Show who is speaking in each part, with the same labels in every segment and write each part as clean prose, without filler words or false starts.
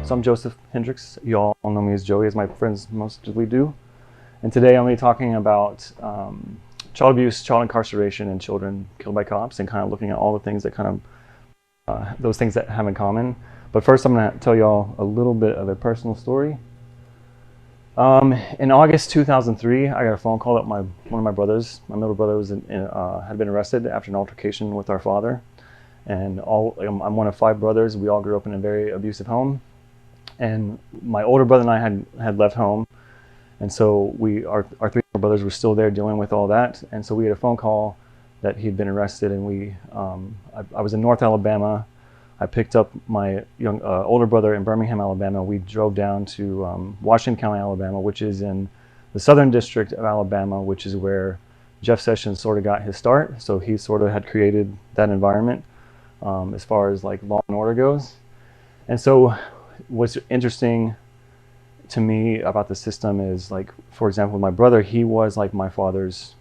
Speaker 1: So I'm Joseph Hendricks. You all know me as Joey, as my friends mostly do. And today I'm going to be talking about child abuse, child incarceration, and children killed by cops, and kind of looking at all the things that those things that have in common. But first I'm going to tell you all a little bit of a personal story. In August 2003, I got a phone call that one of my brothers, my middle brother, had been arrested after an altercation with our father. And I'm one of 5 brothers. We all grew up in a very abusive home. And my older brother and I had left home. And so our 3 brothers were still there dealing with all that. And so we had a phone call that he'd been arrested. And I was in North Alabama. I picked up my older brother in Birmingham, Alabama. We drove down to Washington County, Alabama, which is in the Southern District of Alabama, which is where Jeff Sessions sort of got his start. So he sort of had created that environment as far as like law and order goes. And so what's interesting to me about the system is, like, for example, my brother, he was like my father's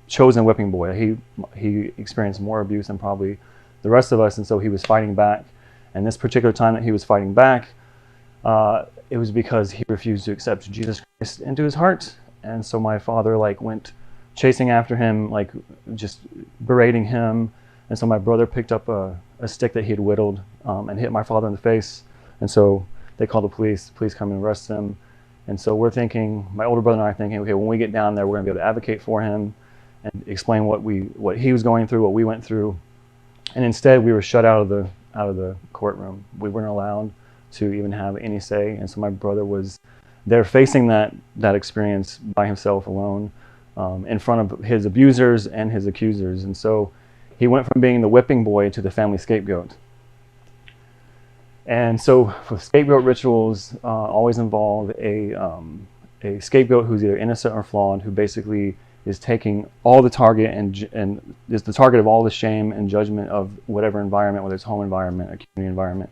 Speaker 1: chosen whipping boy. He experienced more abuse than probably the rest of us, and so he was fighting back. And this particular time that he was fighting back, it was because he refused to accept Jesus Christ into his heart. And so my father went chasing after him, just berating him. And so my brother picked up a stick that he had whittled and hit my father in the face. And so they called the police. The police come and arrest him. And so we're thinking, my older brother and I are thinking, okay, when we get down there, we're going to be able to advocate for him and explain what he was going through, what we went through. And instead, we were shut out of the courtroom. We weren't allowed to even have any say. And so my brother was there facing that experience by himself alone in front of his abusers and his accusers. And so he went from being the whipping boy to the family scapegoat. And so for scapegoat rituals always involve a scapegoat who's either innocent or flawed, who basically is taking all the target and is the target of all the shame and judgment of whatever environment, whether it's home environment, a community environment.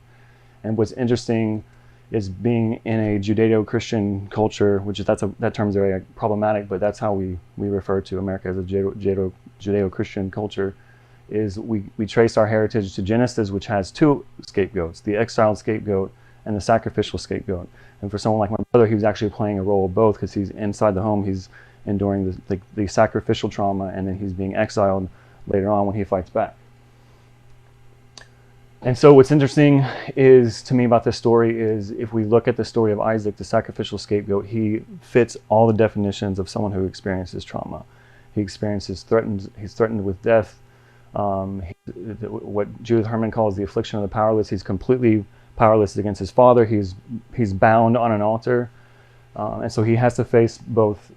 Speaker 1: And what's interesting is being in a Judeo-Christian culture, that term is very problematic, but that's how we refer to America as a Judeo-Christian culture. Is we trace our heritage to Genesis, which has 2 scapegoats, the exiled scapegoat and the sacrificial scapegoat. And for someone like my brother, he was actually playing a role of both, because he's inside the home, he's enduring the sacrificial trauma, and then he's being exiled later on when he fights back. And so what's interesting is, to me, about this story is, if we look at the story of Isaac, the sacrificial scapegoat, he fits all the definitions of someone who experiences trauma. He's threatened with death. What Judith Herman calls the affliction of the powerless. He's completely powerless against his father. He's bound on an altar, and so he has to face both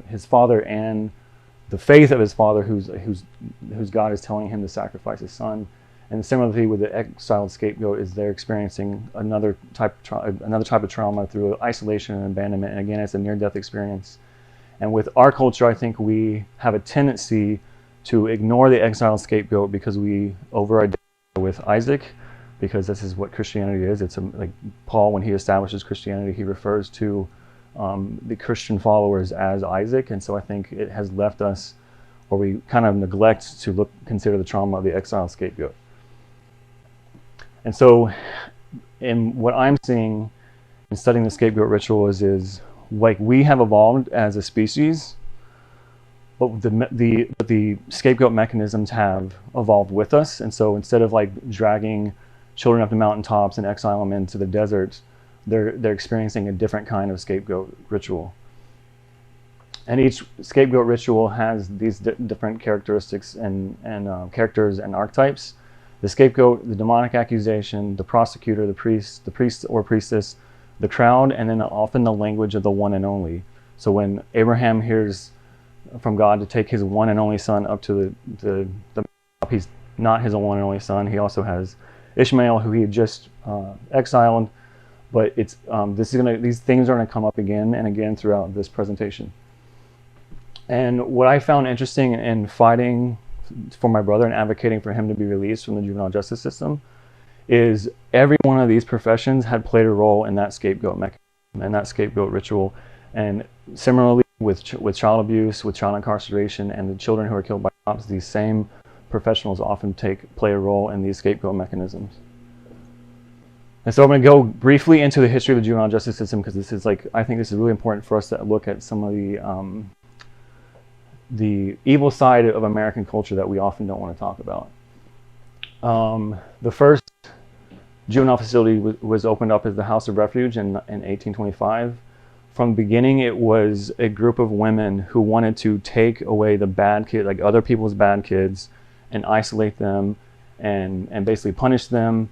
Speaker 1: his father and the faith of his father, whose God is telling him to sacrifice his son. And similarly with the exiled scapegoat, is they're experiencing another type of trauma through isolation and abandonment. And again, it's a near-death experience. And with our culture, I think we have a tendency to ignore the exiled scapegoat because we over-identify with Isaac, because this is what Christianity is. It's like Paul, when he establishes Christianity, he refers to the Christian followers as Isaac. And so I think it has left us, or we kind of neglect to consider the trauma of the exiled scapegoat. And so in what I'm seeing in studying the scapegoat ritual is like, we have evolved as a species, but the scapegoat mechanisms have evolved with us. And so instead of dragging children up the mountaintops and exile them into the desert, they're experiencing a different kind of scapegoat ritual. And each scapegoat ritual has these different characteristics and characters and archetypes. The scapegoat, the demonic accusation, the prosecutor, the priest or priestess, the crowd, and then often the language of the one and only. So when Abraham hears from God to take his one and only son up to the he's not his one and only son. He also has Ishmael, who he had just exiled. But it's these things are going to come up again and again throughout this presentation. And what I found interesting in fighting for my brother and advocating for him to be released from the juvenile justice system is every one of these professions had played a role in that scapegoat mechanism and that scapegoat ritual. And similarly with child abuse, with child incarceration, and the children who are killed by cops, these same professionals often play a role in these scapegoat mechanisms. And so I'm going to go briefly into the history of the juvenile justice system, because this is I think this is really important for us to look at some of the evil side of American culture that we often don't want to talk about. The first juvenile facility was opened up as the House of Refuge in 1825. From the beginning, it was a group of women who wanted to take away the bad kids, like other people's bad kids, and isolate them and basically punish them.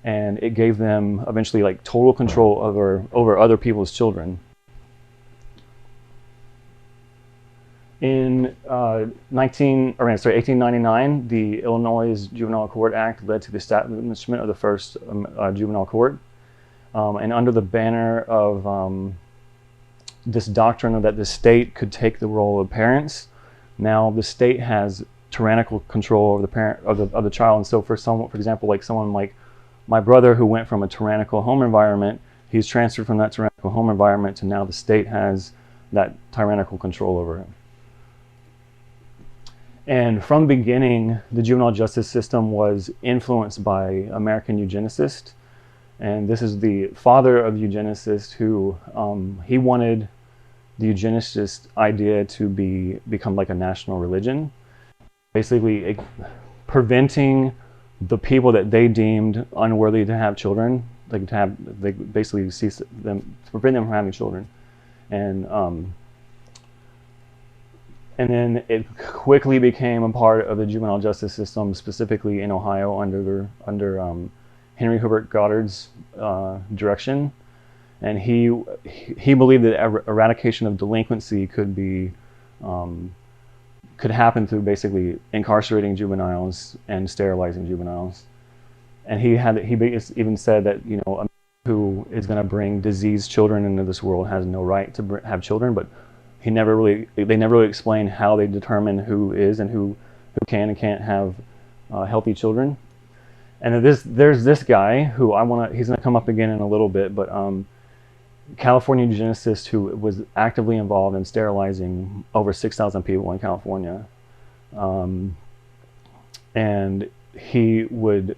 Speaker 1: And it gave them eventually total control over other people's children. In 1899, the Illinois Juvenile Court Act led to the establishment of the first juvenile court. And under the banner of this doctrine that the state could take the role of parents, now the state has tyrannical control over the parent of the child. And so for example, someone like my brother, who went from a tyrannical home environment, he's transferred from that tyrannical home environment to now the state has that tyrannical control over him. And from the beginning, the juvenile justice system was influenced by American eugenicists. And this is the father of eugenicists who, he wanted the eugenicist idea to become like a national religion, basically preventing the people that they deemed unworthy to have children, they basically cease them, prevent them from having children. And then it quickly became a part of the juvenile justice system, specifically in Ohio under Henry Herbert Goddard's direction. And he believed that eradication of delinquency could happen through basically incarcerating juveniles and sterilizing juveniles. And he even said that, a man who is going to bring diseased children into this world has no right to have children, but they never really explain how they determine who is and who can and can't have healthy children. And there's this guy who he's going to come up again in a little bit, but California eugenicist who was actively involved in sterilizing over 6,000 people in California. And he would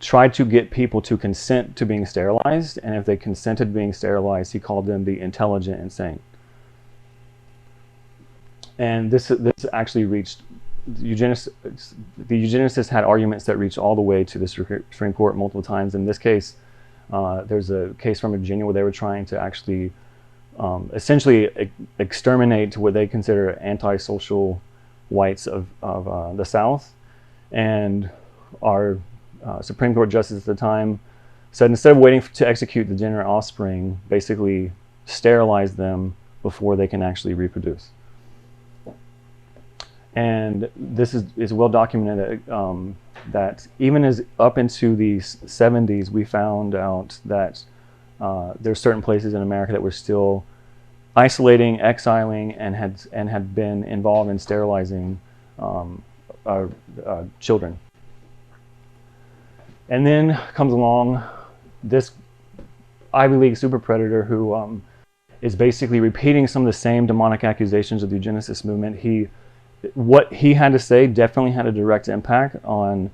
Speaker 1: try to get people to consent to being sterilized, and if they consented to being sterilized, he called them the intelligent insane. And this actually reached the eugenicists had arguments that reached all the way to the Supreme Court multiple times. In this case, there's a case from Virginia where they were trying to actually essentially exterminate what they consider antisocial whites of the South. And our Supreme Court justice at the time said, instead of waiting to execute the degenerate offspring, basically sterilize them before they can actually reproduce. And this is well documented that even as up into the 70s, we found out that there's certain places in America that were still isolating, exiling, and had been involved in sterilizing children. And then comes along this Ivy League super predator who is basically repeating some of the same demonic accusations of the eugenicist movement. What he had to say definitely had a direct impact on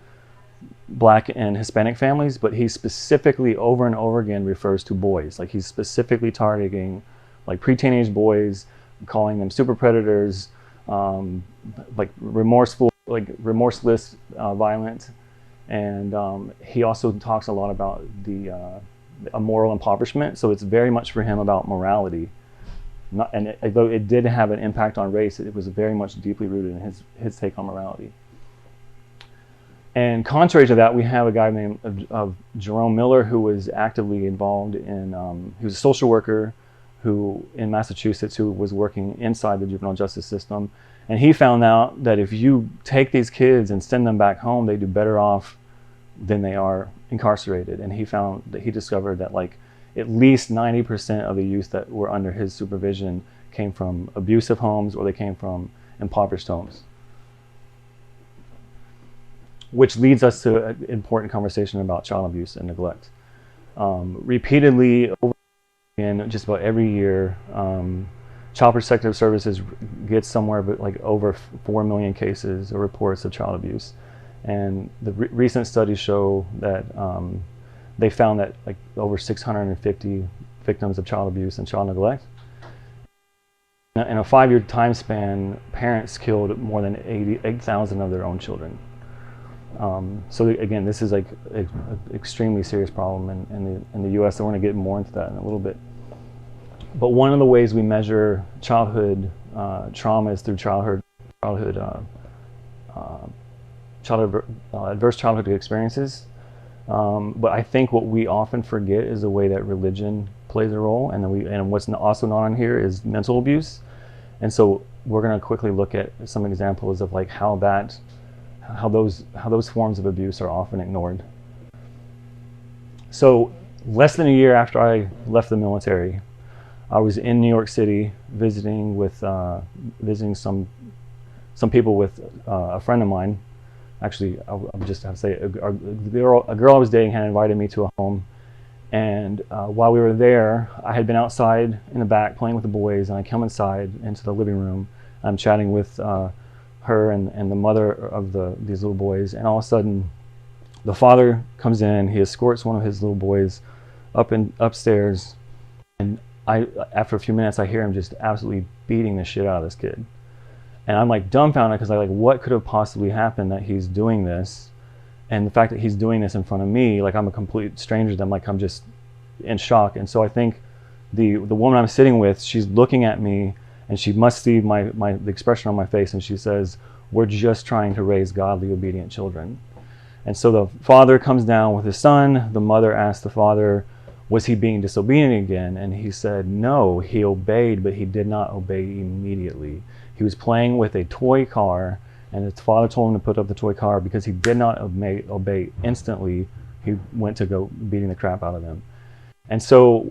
Speaker 1: Black and Hispanic families, but he specifically over and over again refers to boys. He's specifically targeting pre-teenage boys, calling them super predators, remorseless, violent. And he also talks a lot about a moral impoverishment. So it's very much for him about morality. Although it did have an impact on race, it was very much deeply rooted in his take on morality. And contrary to that, we have a guy named Jerome Miller, who was actively involved in, he was a social worker in Massachusetts who was working inside the juvenile justice system. And he found out that if you take these kids and send them back home, they do better off than they are incarcerated. And he discovered that at least 90% of the youth that were under his supervision came from abusive homes or they came from impoverished homes. Which leads us to an important conversation about child abuse and neglect. Repeatedly, over again, just about every year, Child Protective Services gets somewhere but over 4 million cases or reports of child abuse. And the recent studies show that they found that like over 650 victims of child abuse and child neglect. In a 5-year time span, parents killed more than 8,000 of their own children. So again, this is like an extremely serious problem in the U.S. and we're going to get more into that in a little bit. But one of the ways we measure childhood trauma is through adverse childhood experiences. But I think what we often forget is the way that religion plays a role, and what's also not on here is mental abuse. And so we're going to quickly look at some examples of like how those forms of abuse are often ignored. So less than a year after I left the military, I was in New York City visiting some people with a friend of mine. Actually, I'll just have to say, a girl I was dating had invited me to a home, and while we were there, I had been outside in the back playing with the boys, and I come inside into the living room. I'm chatting with her and the mother of these little boys, and all of a sudden, the father comes in. He escorts one of his little boys upstairs, and after a few minutes, I hear him just absolutely beating the shit out of this kid. And I'm like dumbfounded because what could have possibly happened that he's doing this? And the fact that he's doing this in front of me, like I'm a complete stranger to them, like I'm just in shock. And so I think the woman I'm sitting with, she's looking at me and she must see the expression on my face, and she says, "We're just trying to raise godly, obedient children." And so the father comes down with his son. The mother asked the father, was he being disobedient again? And he said, no, he obeyed, but he did not obey immediately. He was playing with a toy car, and his father told him to put up the toy car. Because he did not obey instantly, he went to go beating the crap out of him. And so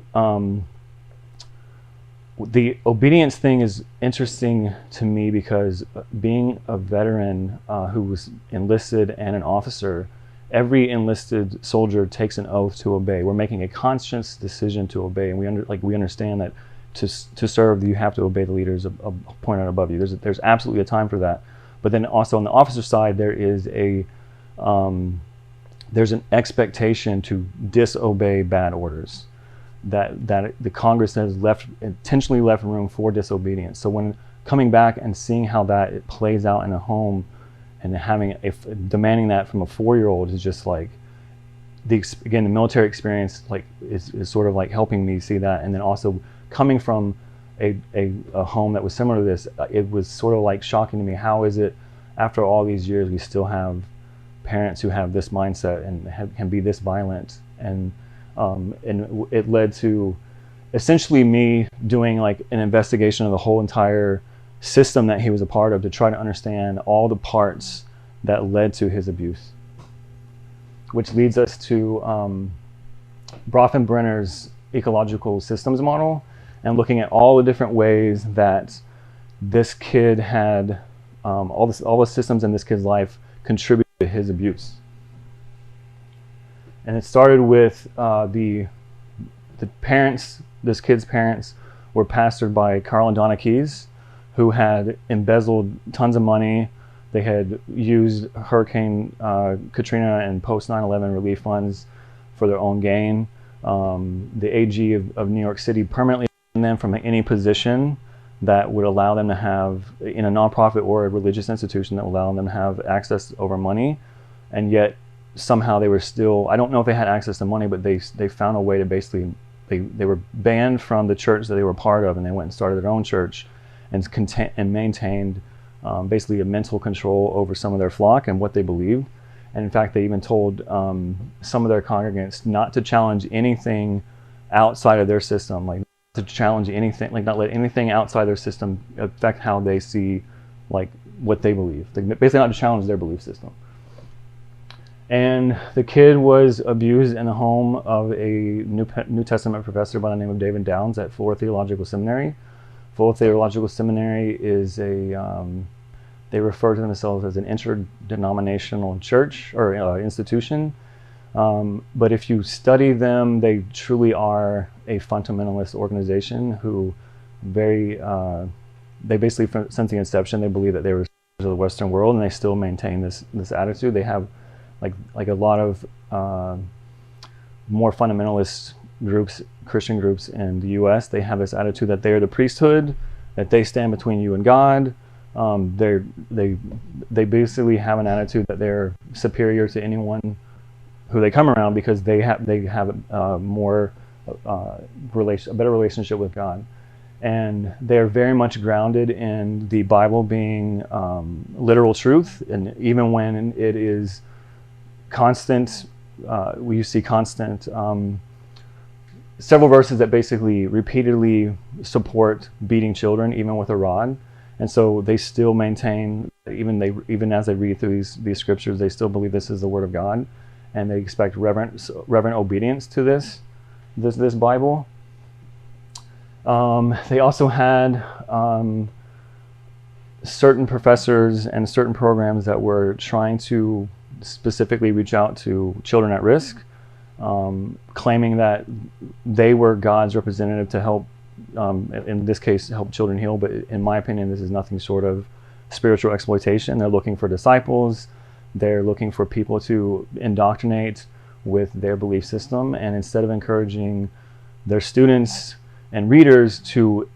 Speaker 1: the obedience thing is interesting to me because being a veteran who was enlisted and an officer, every enlisted soldier takes an oath to obey. We're making a conscious decision to obey, and we understand that to serve, you have to obey the leaders appointed above you. There's absolutely a time for that. But then also on the officer side, there is there's an expectation to disobey bad orders. That the Congress has intentionally left room for disobedience. So when coming back and seeing how that it plays out in a home, and demanding that from a 4-year-old is just like the military experience is sort of like helping me see that. And then also coming from a home that was similar to this, it was sort of like shocking to me. How is it after all these years we still have parents who have this mindset and can be this violent? And it led to essentially me doing like an investigation of the whole entire system that he was a part of to try to understand all the parts that led to his abuse. Which leads us to Bronfenbrenner's ecological systems model, and looking at all the different ways that this kid had, all the systems in this kid's life contributed to his abuse. And it started with the parents. This kid's parents were pastored by Carl and Donna Keyes, who had embezzled tons of money. They had used Hurricane Katrina and post 9/11 relief funds for their own gain. The AG of New York City permanently banned them from any position that would allow them to have, in a nonprofit or a religious institution, that would allow them to have access over money. And yet somehow they were still, I don't know if they had access to money, but they found a way to basically, they were banned from the church that they were part of, and they went and started their own church and maintained basically a mental control over some of their flock and what they believed. And in fact, they even told some of their congregants not to challenge anything outside of their system, like to challenge anything, like not let anything outside their system affect how they see like what they believe. They basically not to challenge their belief system. And the kid was abused in the home of a New Testament professor by the name of David Downs at Fuller Theological Seminary. Fuller Theological Seminary is they refer to themselves as an interdenominational church or institution. But if you study them, they truly are a fundamentalist organization who they basically, since the inception, they believe that they were of the Western world, and they still maintain this attitude. They have like a lot of more fundamentalist groups, Christian groups in the U.S., they have this attitude that they're the priesthood, that they stand between you and God. They basically have an attitude that they're superior to anyone who they come around because they have more a better relationship with God, and they're very much grounded in the Bible being literal truth, and even when it is constant, you see constant. Several verses that basically repeatedly support beating children, even with a rod, and so they still maintain, even as they read through these scriptures, they still believe this is the Word of God, and they expect reverent obedience to this Bible. They also had certain professors and certain programs that were trying to specifically reach out to children at risk. Claiming that they were God's representative to help, in this case, help children heal. But in my opinion, this is nothing short of spiritual exploitation. They're looking for disciples. They're looking for people to indoctrinate with their belief system. And instead of encouraging their students and readers to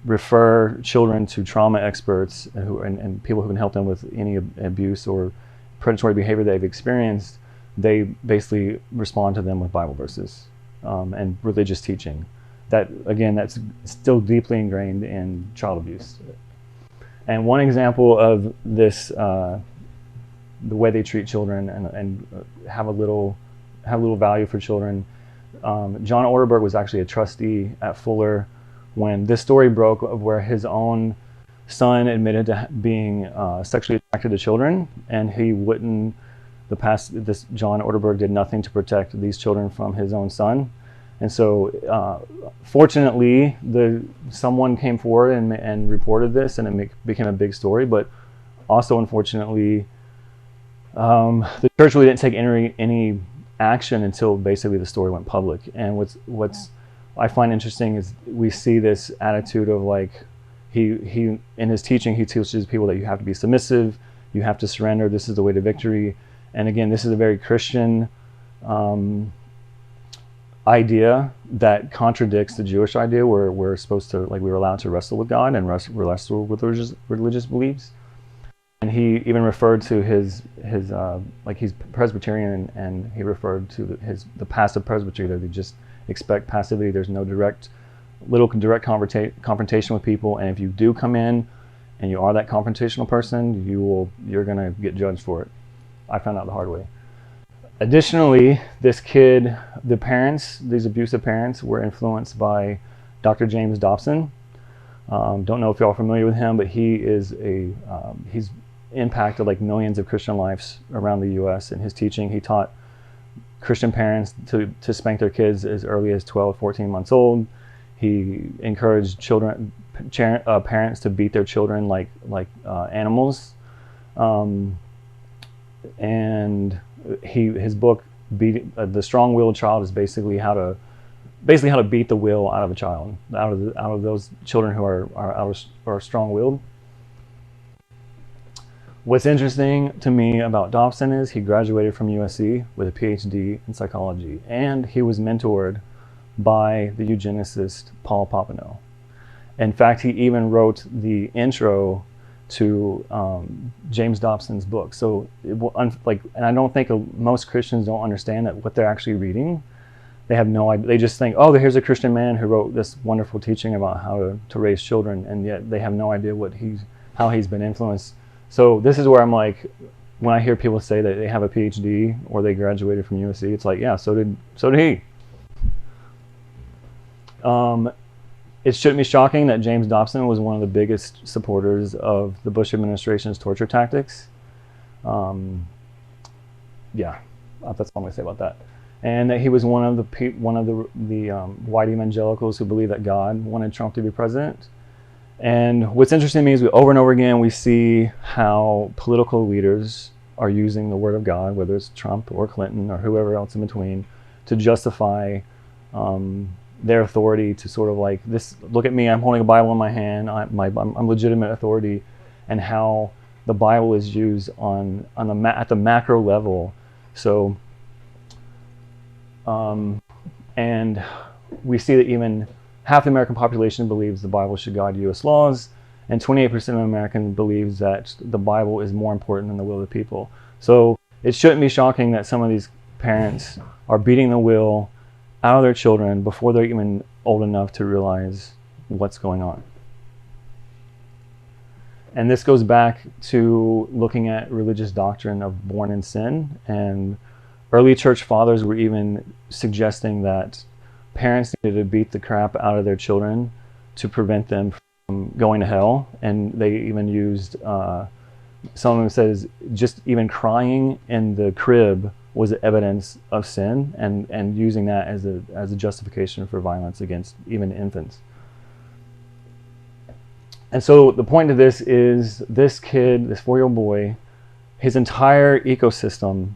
Speaker 1: refer children to trauma experts and people who can help them with any abuse or predatory behavior they've experienced, they basically respond to them with Bible verses and religious teaching. That, again, that's still deeply ingrained in child abuse. And one example of this, the way they treat children and have a little value for children. John Orderberg was actually a trustee at Fuller when this story broke of where his own son admitted to being sexually attracted to children, and he wouldn't. This John Orderberg did nothing to protect these children from his own son, and so fortunately, someone came forward and reported this, and it became a big story. But also, unfortunately, the church really didn't take any action until basically the story went public. And what's I find interesting is we see this attitude of like he in his teaching he teaches people that you have to be submissive, you have to surrender. This is the way to victory. And again, this is a very Christian idea that contradicts the Jewish idea where we're supposed to, we were allowed to wrestle with God and wrestle with religious beliefs. And he even referred to his he's Presbyterian, and he referred to the passive presbytery, that they just expect passivity. There's no direct confrontation with people, and if you do come in and you are that confrontational person, you're gonna get judged for it. I found out the hard way. Additionally, this kid, these abusive parents were influenced by Dr. James Dobson. Don't know if y'all are familiar with him, but he's impacted millions of Christian lives around the U.S. In his teaching. He taught Christian parents to spank their kids as early as 12, 14 months old. He encouraged parents to beat their children like animals. And his book, The Strong-Willed Child, is basically how to beat the will out of a child, out of those children who are strong-willed. What's interesting to me about Dobson is he graduated from USC with a PhD in psychology, and he was mentored by the eugenicist Paul Popenoe. In fact, he even wrote the intro to James Dobson's book. So, and I don't think most Christians don't understand that what they're actually reading. They have no idea. They just think, oh, here's a Christian man who wrote this wonderful teaching about how to raise children, and yet they have no idea how he's been influenced. So this is where I'm like, when I hear people say that they have a PhD or they graduated from USC, it's like, yeah, so did he. It shouldn't be shocking that James Dobson was one of the biggest supporters of the Bush administration's torture tactics. Yeah, that's all I'm going to say about that. And that he was one of the white evangelicals who believed that God wanted Trump to be president. And what's interesting to me is over and over again we see how political leaders are using the Word of God, whether it's Trump or Clinton or whoever else in between, to justify their authority, to sort of this. Look at me! I'm holding a Bible in my hand. I'm legitimate authority, and how the Bible is used at the macro level. So And we see that even half the American population believes the Bible should guide U.S. laws, and 28% of Americans believes that the Bible is more important than the will of the people. So it shouldn't be shocking that some of these parents are beating the will out of their children before they're even old enough to realize what's going on. And this goes back to looking at religious doctrine of born in sin, and early church fathers were even suggesting that parents needed to beat the crap out of their children to prevent them from going to hell. And they even used, someone says, just even crying in the crib was evidence of sin, and using that as a justification for violence against even infants. And so the point of this is, this kid, this 4-year-old boy, his entire ecosystem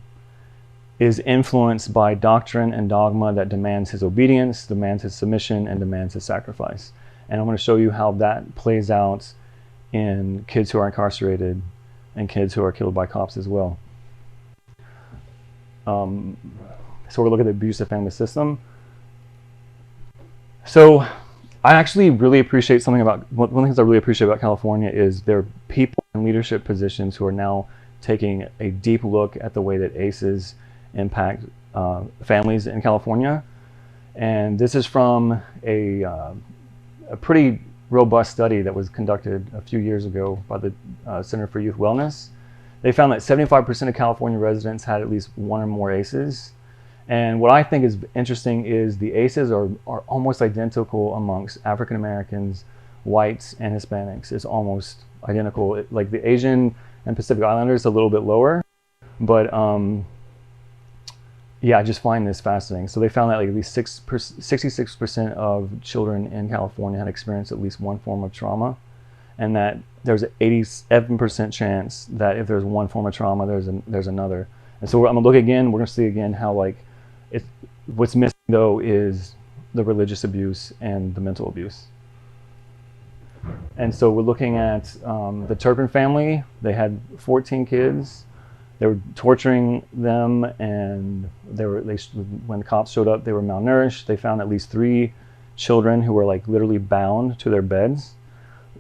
Speaker 1: is influenced by doctrine and dogma that demands his obedience, demands his submission, and demands his sacrifice. And I'm going to show you how that plays out in kids who are incarcerated and kids who are killed by cops as well. So we're looking at the abusive family system. So I actually really appreciate something about, one of the things I really appreciate about California is there are people in leadership positions who are now taking a deep look at the way that ACEs impact families in California. And this is from a pretty robust study that was conducted a few years ago by the Center for Youth Wellness. They found that 75% of California residents had at least one or more ACEs. And what I think is interesting is the ACEs are almost identical amongst African Americans, whites, and Hispanics. It's almost identical. Like the Asian and Pacific Islanders, a little bit lower. But yeah, I just find this fascinating. So they found that like at least 66% of children in California had experienced at least one form of trauma, and that there's an 87% chance that if there's one form of trauma, there's another. And so I'm gonna look again. We're gonna see again how like what's missing though is the religious abuse and the mental abuse. And so we're looking at the Turpin family. They had 14 kids. They were torturing them, and when the cops showed up, they were malnourished. They found at least 3 children who were like literally bound to their beds.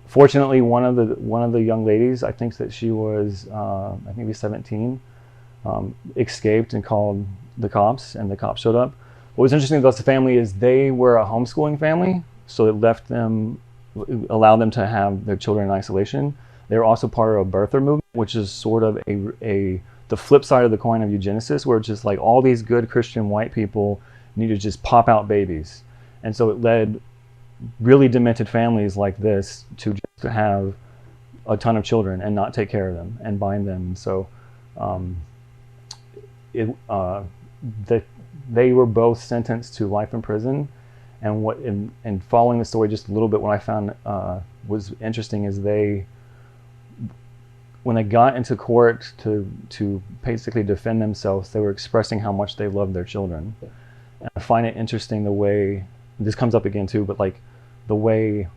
Speaker 1: Fortunately, one of the young ladies, I think that she was maybe 17, escaped and called the cops, and the cops showed up. What was interesting about the family is they were a homeschooling family, so it allowed them to have their children in isolation. They were also part of a birther movement, which is sort of the flip side of the coin of eugenesis, where it's just like all these good Christian white people need to just pop out babies. And so it led really demented families like this to just have a ton of children and not take care of them and bind them. So they were both sentenced to life in prison. And following the story just a little bit, what I found was interesting is when they got into court to basically defend themselves, they were expressing how much they loved their children. And I find it interesting the way, this comes up again too, but like the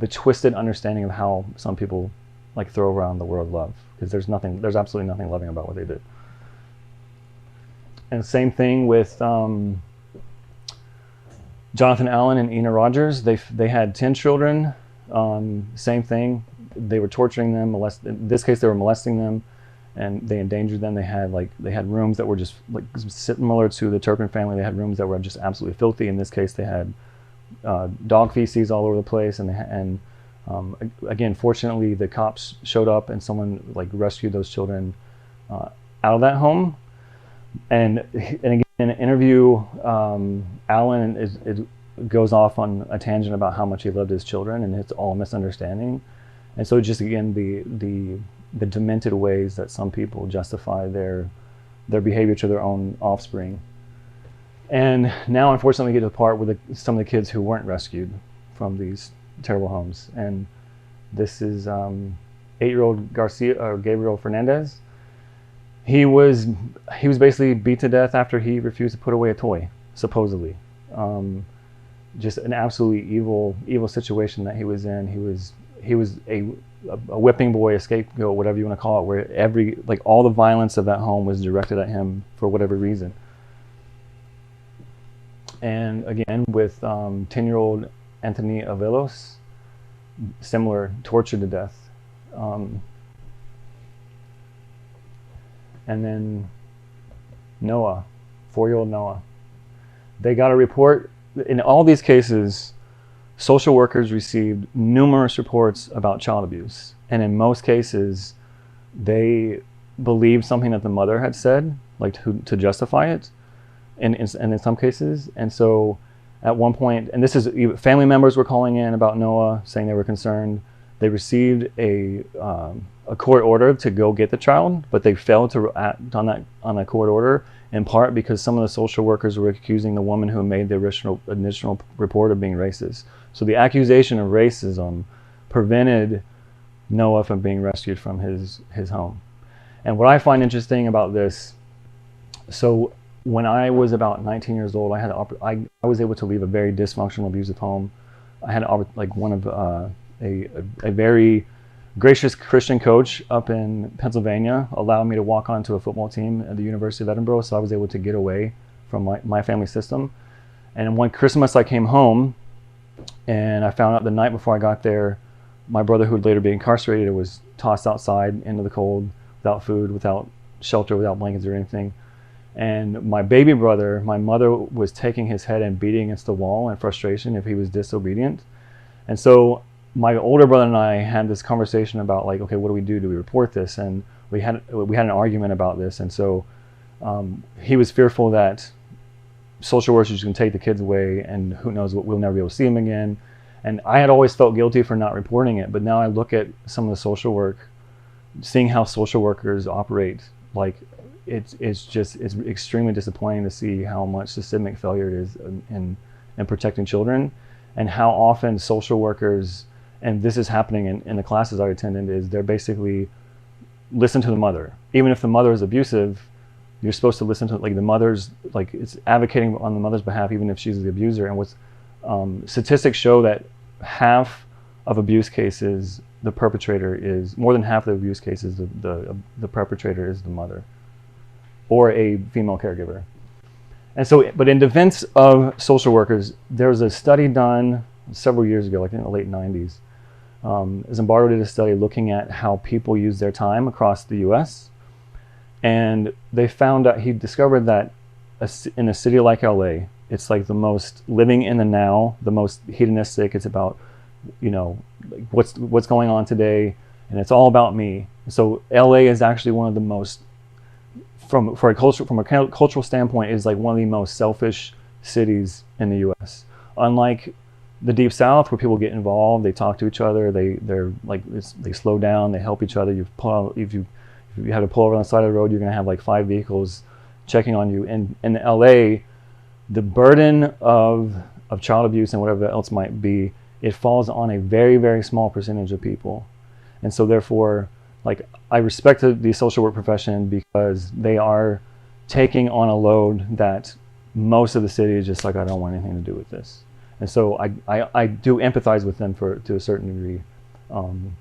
Speaker 1: twisted understanding of how some people like throw around the word love, because there's absolutely nothing loving about what they did. And same thing with Jonathan Allen and Ina Rogers. They had 10 children. Same thing. They were torturing them. In this case, they were molesting them, and they endangered them. They had rooms that were just like similar to the Turpin family. They had rooms that were just absolutely filthy. In this case, they had dog feces all over the place, and again, fortunately, the cops showed up and someone like rescued those children out of that home. And again, in an interview, Alan it goes off on a tangent about how much he loved his children, and it's all a misunderstanding. And so just again, the demented ways that some people justify their behavior to their own offspring. And now, unfortunately, we get to the part with some of the kids who weren't rescued from these terrible homes. And this is 8-year-old Gabriel Fernandez. He was basically beat to death after he refused to put away a toy, supposedly. Just an absolutely evil situation that he was in. He was a whipping boy, a scapegoat, whatever you want to call it, where all the violence of that home was directed at him for whatever reason. And again, with 10-year-old Anthony Avelos, similar, tortured to death. And then Noah, 4-year-old Noah. They got a report. In all these cases, social workers received numerous reports about child abuse. And in most cases, they believed something that the mother had said, like to justify it, and in some cases. And so at one point, and this is, family members were calling in about Noah, saying they were concerned. They received a court order to go get the child, but they failed to act on that court order, in part because some of the social workers were accusing the woman who made the initial report of being racist. So the accusation of racism prevented Noah from being rescued from his home. And what I find interesting about this, so when I was about 19 years old, I was able to leave a very dysfunctional, abusive home. I had like one of a very gracious Christian coach up in Pennsylvania allowed me to walk onto a football team at the University of Edinburgh, so I was able to get away from my family system. And one Christmas I came home, and I found out the night before I got there, my brother, who would later be incarcerated, was tossed outside into the cold, without food, without shelter, without blankets or anything. And my baby brother, my mother was taking his head and beating against the wall in frustration if he was disobedient. And so my older brother and I had this conversation about, like, okay, what do we do? Do we report this? And we had an argument about this. And so he was fearful that social workers can take the kids away, and who knows, we'll never be able to see them again. And I had always felt guilty for not reporting it, but now I look at some of the social work, seeing how social workers operate, like it's extremely disappointing to see how much systemic failure it is in protecting children, and how often social workers, and this is happening in the classes I attended, is they're basically listen to the mother. Even if the mother is abusive, you're supposed to listen to, like, the mother's, like, it's advocating on the mother's behalf, even if she's the abuser. And what's statistics show that half of abuse cases, the perpetrator is, more than half of the abuse cases, the perpetrator is the mother or a female caregiver. And so, but in defense of social workers, there was a study done several years ago, like in the late 90s. Zimbardo did a study looking at how people use their time across the US. And they found out, he discovered that in a city like LA, it's like the most living in the now, the most hedonistic. It's about, like what's going on today, and it's all about me. So LA is actually one of the most, from a cultural standpoint, is like one of the most selfish cities in the U.S. Unlike the Deep South, where people get involved, they talk to each other, they're like, they slow down, they help each other. If you have to pull over on the side of the road, you're going to have like 5 vehicles checking on you. In LA, the burden of child abuse and whatever else might be, it falls on a very, very small percentage of people. And so therefore, like, I respect the social work profession because they are taking on a load that most of the city is just like, I don't want anything to do with this. And so I do empathize with them to a certain degree. And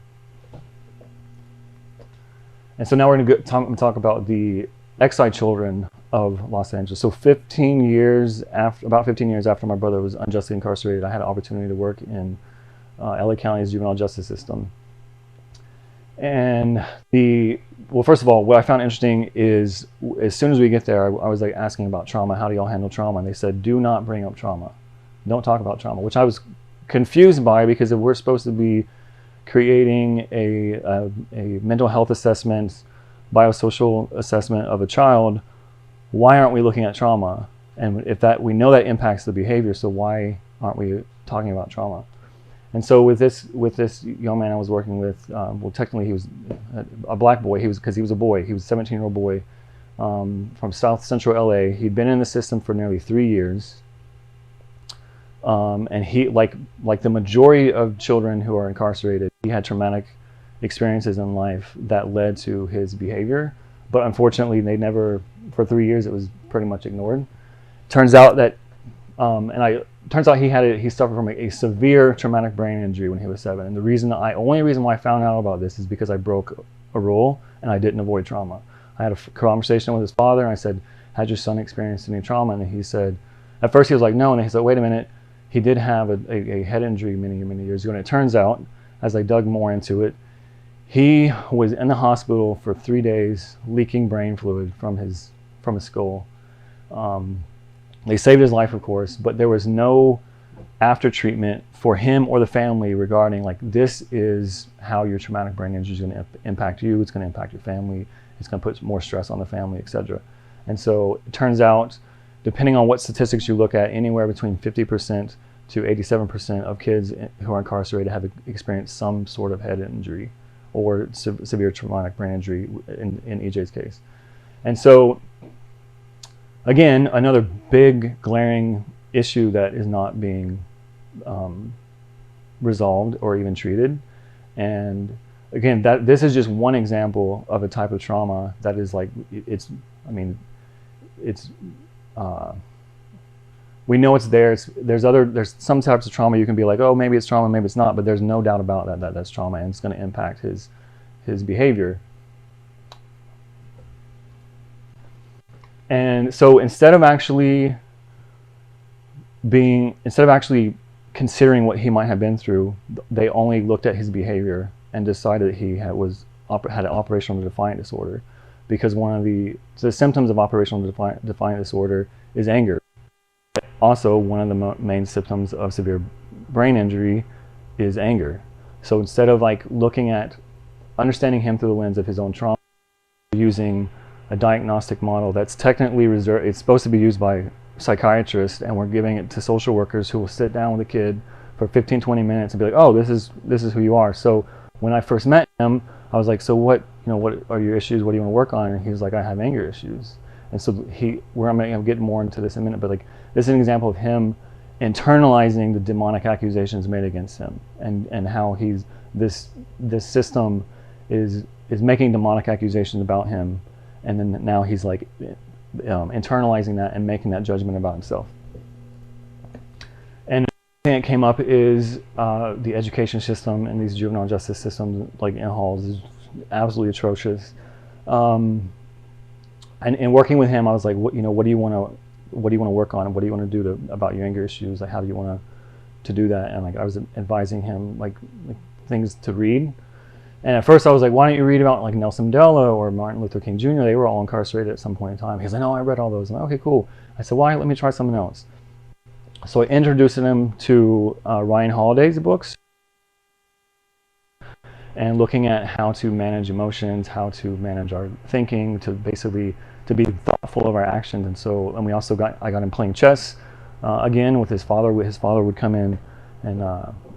Speaker 1: so now we're going to talk about the exile children of Los Angeles. So about 15 years after my brother was unjustly incarcerated, I had an opportunity to work in LA County's juvenile justice system. And first of all, what I found interesting is, as soon as we get there, I was like asking about trauma. How do y'all handle trauma? And they said, do not bring up trauma. Don't talk about trauma, which I was confused by, because if we're supposed to be creating a mental health assessment, biosocial assessment of a child, why aren't we looking at trauma? And if we know that impacts the behavior, so why aren't we talking about trauma? And so with this young man I was working with, well, technically he was a black boy. Because he was a boy. He was a 17-year-old boy from South Central LA. He'd been in the system for nearly 3 years. And he, like the majority of children who are incarcerated, he had traumatic experiences in life that led to his behavior. But unfortunately, for 3 years, it was pretty much ignored. Turns out that, he suffered from a severe traumatic brain injury when he was 7. And the only reason why I found out about this is because I broke a rule and I didn't avoid trauma. I had a conversation with his father and I said, "Has your son experienced any trauma?" And he said, At first he was like, no, and he said, wait a minute, he did have a head injury many years ago. And it turns out, as I dug more into it, he was in the hospital for 3 days, leaking brain fluid from his skull. They saved his life, of course, but there was no after treatment for him or the family regarding like, this is how your traumatic brain injury is going to impact you. It's going to impact your family. It's going to put more stress on the family, etc. And so it turns out, depending on what statistics you look at, anywhere between 50% to 87% of kids who are incarcerated have experienced some sort of head injury or severe traumatic brain injury in EJ's case. And so, again, another big glaring issue that is not being resolved or even treated. And again, this is just one example of a type of trauma that is like, we know it's there. There's some types of trauma you can be like, oh, maybe it's trauma, maybe it's not, but there's no doubt about that's trauma, and it's going to impact his behavior. And so instead of actually considering what he might have been through, they only looked at his behavior and decided he had an operational defiant disorder, because one of the symptoms of operational defiant disorder is anger. Also, one of the main symptoms of severe brain injury is anger. So instead of like looking at understanding him through the lens of his own trauma, using a diagnostic model that's technically reserved, it's supposed to be used by psychiatrists, and we're giving it to social workers who will sit down with a kid for 15-20 minutes and be like, oh, this is who you are. So when I first met him, I was like, so what are your issues? What do you want to work on? And he was like, I have anger issues. And so I'm going to get more into this in a minute, but like, this is an example of him internalizing the demonic accusations made against him, and how this system is making demonic accusations about him, and then now he's like internalizing that and making that judgment about himself. And the thing that came up is the education system and these juvenile justice systems, like in halls, is absolutely atrocious. And in working with him, I was like, what do you want to work on, and what do you want to do about your anger issues? Like, how do you want to do that? And like, I was advising him like things to read. And at first I was like, why don't you read about like Nelson Mandela or Martin Luther King Jr.? They were all incarcerated at some point in time. He's like, no, I read all those. I'm like, okay, cool. I said, why? Let me try something else. So I introduced him to Ryan Holiday's books, and looking at how to manage emotions, how to manage our thinking, to basically to be thoughtful of our actions. And we also I got him playing chess again with his father. His father would come in, and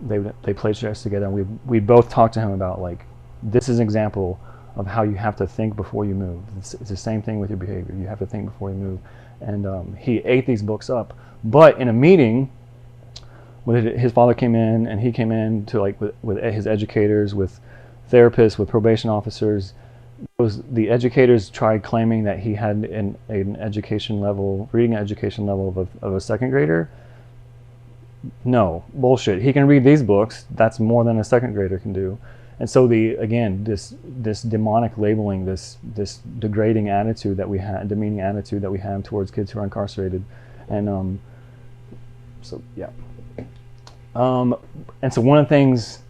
Speaker 1: they played chess together. And we both talked to him about like, this is an example of how you have to think before you move. It's the same thing with your behavior. You have to think before you move. And he ate these books up. But in a meeting, his father came in, and he came in to like with his educators, with therapists, with probation officers. The educators tried claiming that he had an reading education level of a second grader. No, bullshit. He can read these books. That's more than a second grader can do. And so this demonic labeling, this degrading attitude that we have, demeaning attitude that we have towards kids who are incarcerated, and so yeah. And so one of the things,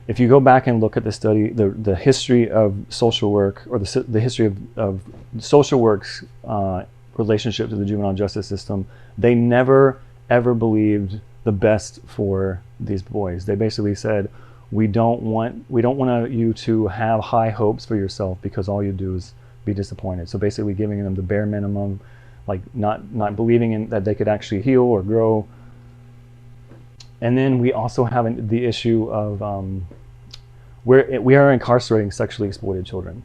Speaker 1: if you go back and look at the study, the history of social work, or the history of social work's relationship to the juvenile justice system, they never ever believed the best for these boys. They basically said, we don't want you to have high hopes for yourself, because all you do is be disappointed. So basically giving them the bare minimum, like not believing in that they could actually heal or grow. And then we also have the issue of we are incarcerating sexually exploited children.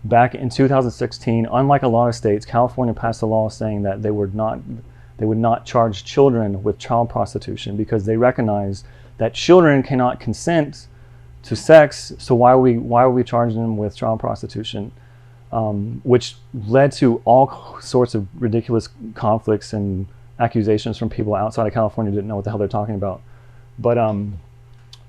Speaker 1: Back in 2016, unlike a lot of states, California passed a law saying that they would not charge children with child prostitution, because they recognize that children cannot consent to sex. So why are we charging them with child prostitution? Which led to all sorts of ridiculous conflicts and accusations from people outside of California who didn't know what the hell they're talking about. But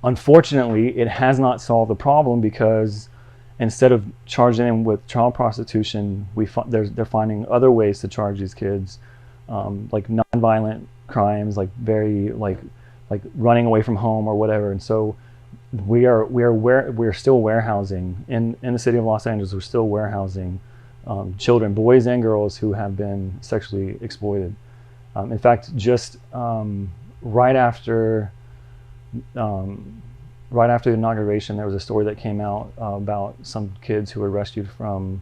Speaker 1: unfortunately, it has not solved the problem, because instead of charging them with child prostitution, they're finding other ways to charge these kids like nonviolent crimes, like very like running away from home or whatever. And so we're still warehousing in the city of Los Angeles. We're still warehousing children, boys and girls, who have been sexually exploited. In fact, just right after the inauguration, there was a story that came out about some kids who were rescued from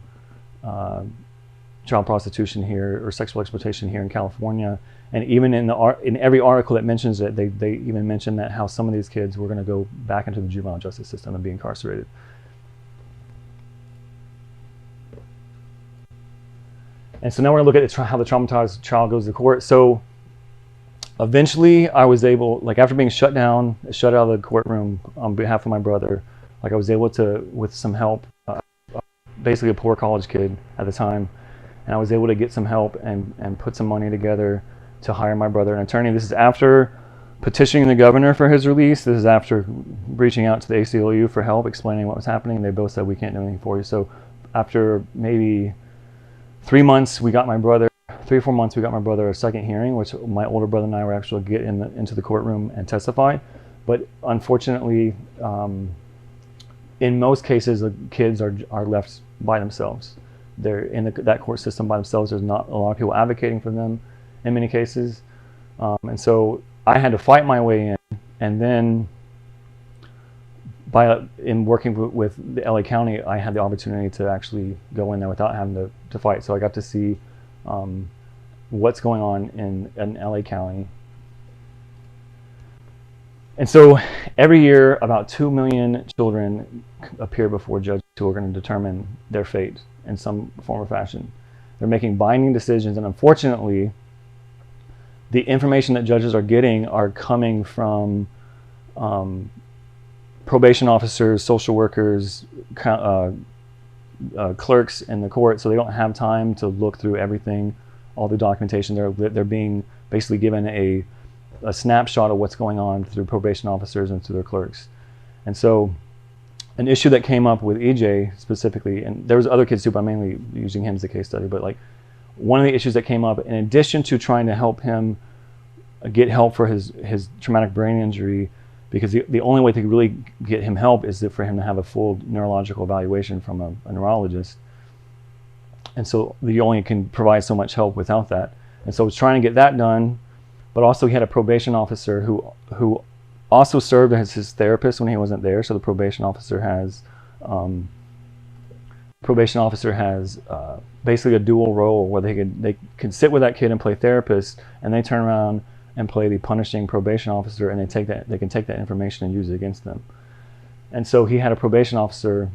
Speaker 1: child prostitution here, or sexual exploitation here in California. And even in every article that mentions it, they even mention that how some of these kids were going to go back into the juvenile justice system and be incarcerated. And so now we're going to look at how the traumatized child goes to court. So eventually I was able, like after being shut out of the courtroom on behalf of my brother, like I was able to, with some help, basically a poor college kid at the time, and I was able to get some help and put some money together to hire my brother an attorney. This is after petitioning the governor for his release. This is after reaching out to the ACLU for help, explaining what was happening. They both said, we can't do anything for you. So after maybe 3 months, 3 or 4 months, we got my brother a second hearing, which my older brother and I were actually get into the courtroom and testify. But unfortunately, in most cases, the kids are left by themselves. They're in that court system by themselves. There's not a lot of people advocating for them in many cases. And so I had to fight my way in. And then in working with the LA County, I had the opportunity to actually go in there without having to fight. So I got to see what's going on in LA County. And so every year, about 2 million children appear before judges who are going to determine their fate in some form or fashion. They're making binding decisions, and unfortunately, the information that judges are getting are coming from probation officers, social workers, clerks in the court, so they don't have time to look through everything, all the documentation. They're being basically given a snapshot of what's going on through probation officers and through their clerks. And so an issue that came up with EJ specifically, and there was other kids too, but I'm mainly using him as a case study, but like one of the issues that came up, in addition to trying to help him get help for his traumatic brain injury, because the only way to really get him help is for him to have a full neurological evaluation from a neurologist. And so you only can provide so much help without that. And so I was trying to get that done, but also he had a probation officer who also served as his therapist when he wasn't there. So the probation officer has basically a dual role where they can sit with that kid and play therapist, and they turn around and play the punishing probation officer, and they can take that information and use it against them. And so he had a probation officer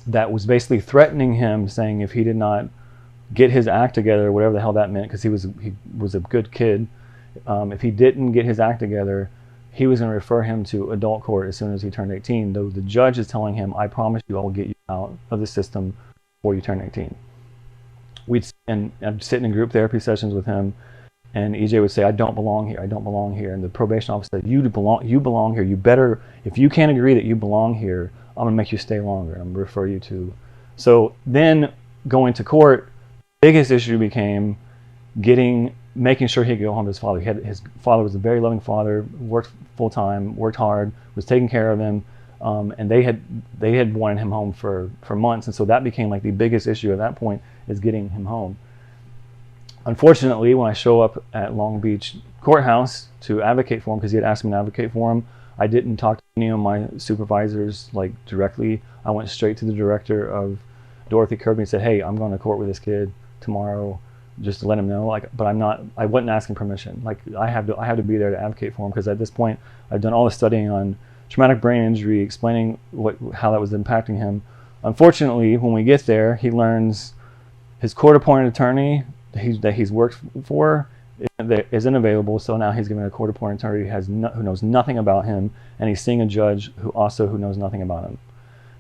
Speaker 1: that was basically threatening him, saying if he did not get his act together, whatever the hell that meant, because he was a good kid, if he didn't get his act together, he was going to refer him to adult court as soon as he turned 18. Though the judge is telling him, I promise you I'll get you out of the system before you turn 18. I'd sit in group therapy sessions with him, and EJ would say, I don't belong here, I don't belong here. And the probation officer said, you belong here. You better, if you can't agree that you belong here, I'm going to make you stay longer. I'm going to refer you to. So then going to court, biggest issue became making sure he could go home to his father. His father was a very loving father, worked full time, worked hard, was taking care of him, and they had wanted him home for months. And so that became like the biggest issue at that point, is getting him home. Unfortunately, when I show up at Long Beach courthouse to advocate for him, because he had asked me to advocate for him, I didn't talk to any of my supervisors like directly. I went straight to the director of Dorothy Kirby and said, hey, I'm going to court with this kid tomorrow, just to let him know. But I wasn't asking permission. Like I have to be there to advocate for him, because at this point I've done all the studying on traumatic brain injury, explaining how that was impacting him. Unfortunately, when we get there, he learns his court-appointed attorney that he's worked for isn't available. So now he's given a court-appointed attorney who knows nothing about him, and he's seeing a judge who knows nothing about him.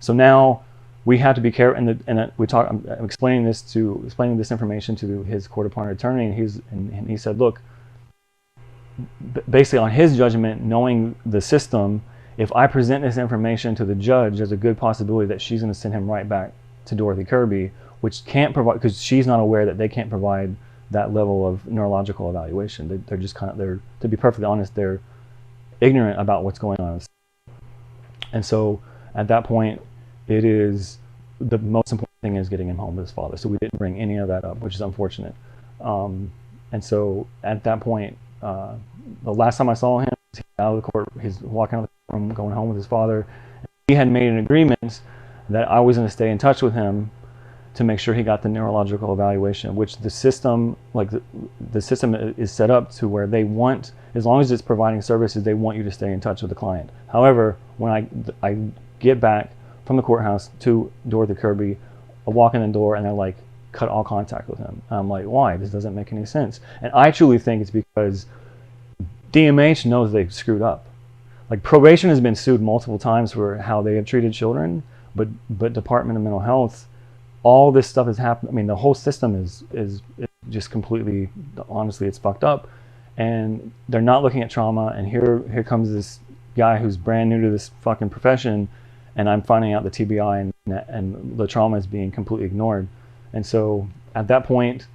Speaker 1: So now we have to be careful. I'm explaining this information to his court-appointed attorney, and he said, look, basically on his judgment, knowing the system, if I present this information to the judge, there's a good possibility that she's going to send him right back to Dorothy Kirby, which can't provide, because she's not aware that they can't provide that level of neurological evaluation. They're just to be perfectly honest, they're ignorant about what's going on. And so at that point, it is the most important thing is getting him home with his father. So we didn't bring any of that up, which is unfortunate. And so at that point, the last time I saw him, he's out of the court, he's walking out of the room, going home with his father. He had made an agreement that I was going to stay in touch with him to make sure he got the neurological evaluation, which the system, like the system is set up to where they want, as long as it's providing services, they want you to stay in touch with the client. However, when I get back from the courthouse to Dorothy Kirby, I walk in the door and they're like, cut all contact with him. And I'm like, why? This doesn't make any sense. And I truly think it's because DMH knows they've screwed up. Like, probation has been sued multiple times for how they have treated children, but Department of Mental Health, all this stuff has happened. I mean, the whole system is just completely, honestly, it's fucked up. And they're not looking at trauma. And here comes this guy who's brand new to this fucking profession, and I'm finding out the TBI and the trauma is being completely ignored. And so at that point,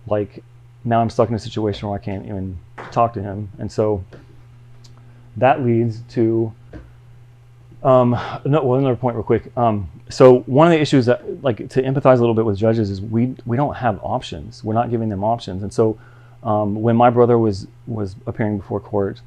Speaker 1: like, now I'm stuck in a situation where I can't even talk to him. And so that leads to another point real quick. So one of the issues that, like, to empathize a little bit with judges is we don't have options. We're not giving them options. And so when my brother was appearing before court,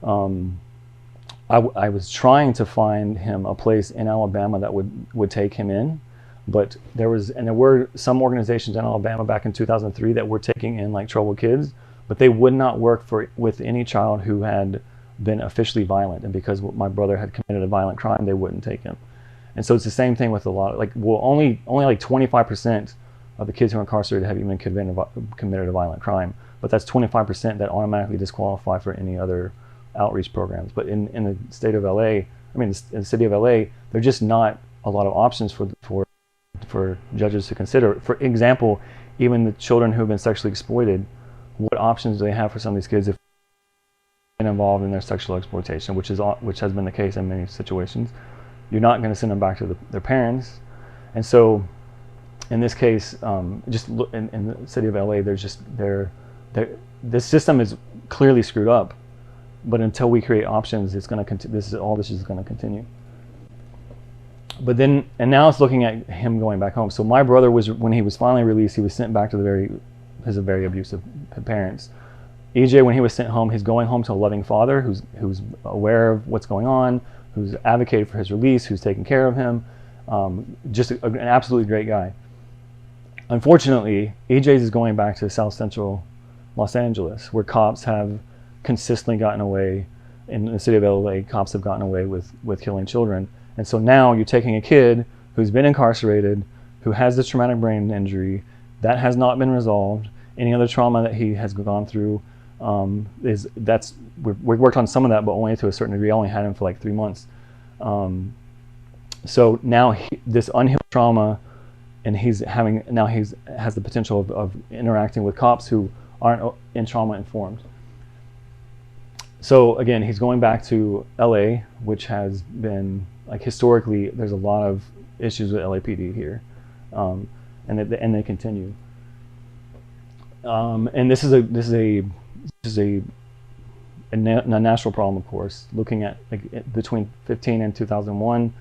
Speaker 1: I was trying to find him a place in Alabama that would take him in. But there were some organizations in Alabama back in 2003 that were taking in like troubled kids, but they would not work with any child who had been officially violent. And because my brother had committed a violent crime, they wouldn't take him. And so it's the same thing with a lot of, like, well, only like 25% of the kids who are incarcerated have even committed a violent crime. But that's 25% that automatically disqualify for any other outreach programs. But in the state of LA, I mean, in the city of LA, there's just not a lot of options for judges to consider. For example, even the children who have been sexually exploited, what options do they have for some of these kids if they've been involved in their sexual exploitation, which has been the case in many situations? You're not going to send them back to their parents. And so in this case, just look in the city of LA, this system is clearly screwed up, but until we create options, it's going to this is going to continue. But then, and now it's looking at him going back home. So my brother when he was finally released, he was sent back to his very abusive parents. EJ, when he was sent home, he's going home to a loving father who's aware of what's going on, who's advocated for his release, who's taking care of him. Just an absolutely great guy. Unfortunately, EJ's is going back to South Central Los Angeles, where cops have consistently gotten away. In the city of LA, cops have gotten away with killing children. And so now you're taking a kid who's been incarcerated, who has this traumatic brain injury that has not been resolved. Any other trauma that he has gone through we worked on some of that, but only to a certain degree. I only had him for like 3 months. So now this unhealed trauma, and he has the potential of interacting with cops who aren't in trauma informed. So again, he's going back to LA, which has been, like, historically, there's a lot of issues with LAPD here, and they continue. And this is a national problem, of course. Looking at, like, between 2015 and 2001,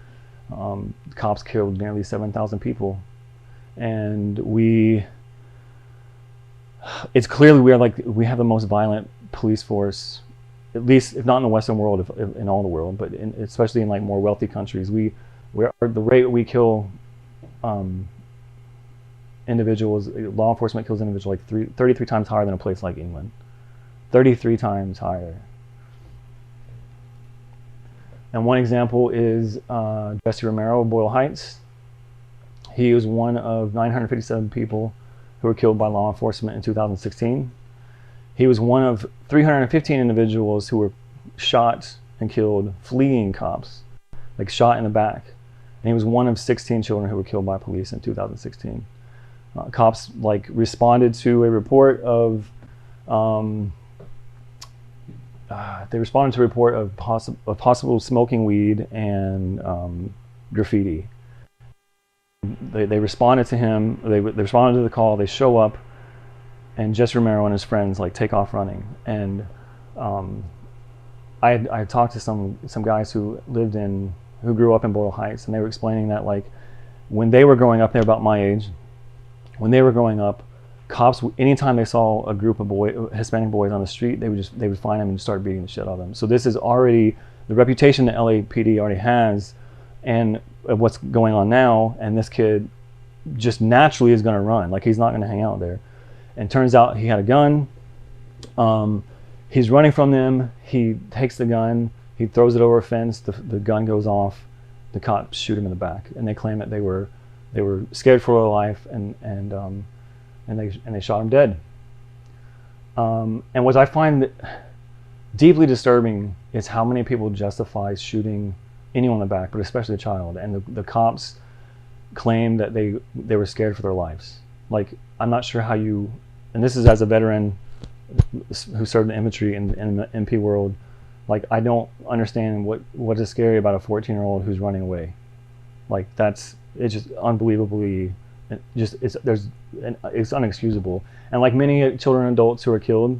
Speaker 1: cops killed nearly 7,000 people, and it's clearly we have the most violent police force, at least, if not in the Western world, if in all the world, but especially in, like, more wealthy countries. The rate we kill individuals, law enforcement kills individuals like 33 times higher than a place like England. 33 times higher. And one example is Jesse Romero of Boyle Heights. He was one of 957 people who were killed by law enforcement in 2016. He was one of 315 individuals who were shot and killed fleeing cops, like shot in the back. And he was one of 16 children who were killed by police in 2016. Cops, like, responded to a report of possible smoking weed and graffiti. They responded to him. They responded to the call. They show up, and Jesse Romero and his friends like take off running. And I talked to some guys who grew up in Boyle Heights, and they were explaining that like when they were growing up, they're about my age. When they were growing up, cops, anytime they saw a group of Hispanic boys on the street, they would find them and start beating the shit out of them. So this is already the reputation that LAPD already has, and what's going on now. And this kid just naturally is going to run. Like, he's not going to hang out there. And turns out he had a gun. He's running from them. He takes the gun. He throws it over a fence. The gun goes off. The cops shoot him in the back, and they claim that they were scared for their life, and they shot him dead. And what I find deeply disturbing is how many people justify shooting anyone in the back, but especially a child. And the cops claim that they were scared for their lives. Like, I'm not sure how you, and this is as a veteran who served in the infantry in the MP world, like, I don't understand what is scary about a 14-year-old who's running away. Like, it's just unbelievably, it's unexcusable. And like many children and adults who are killed,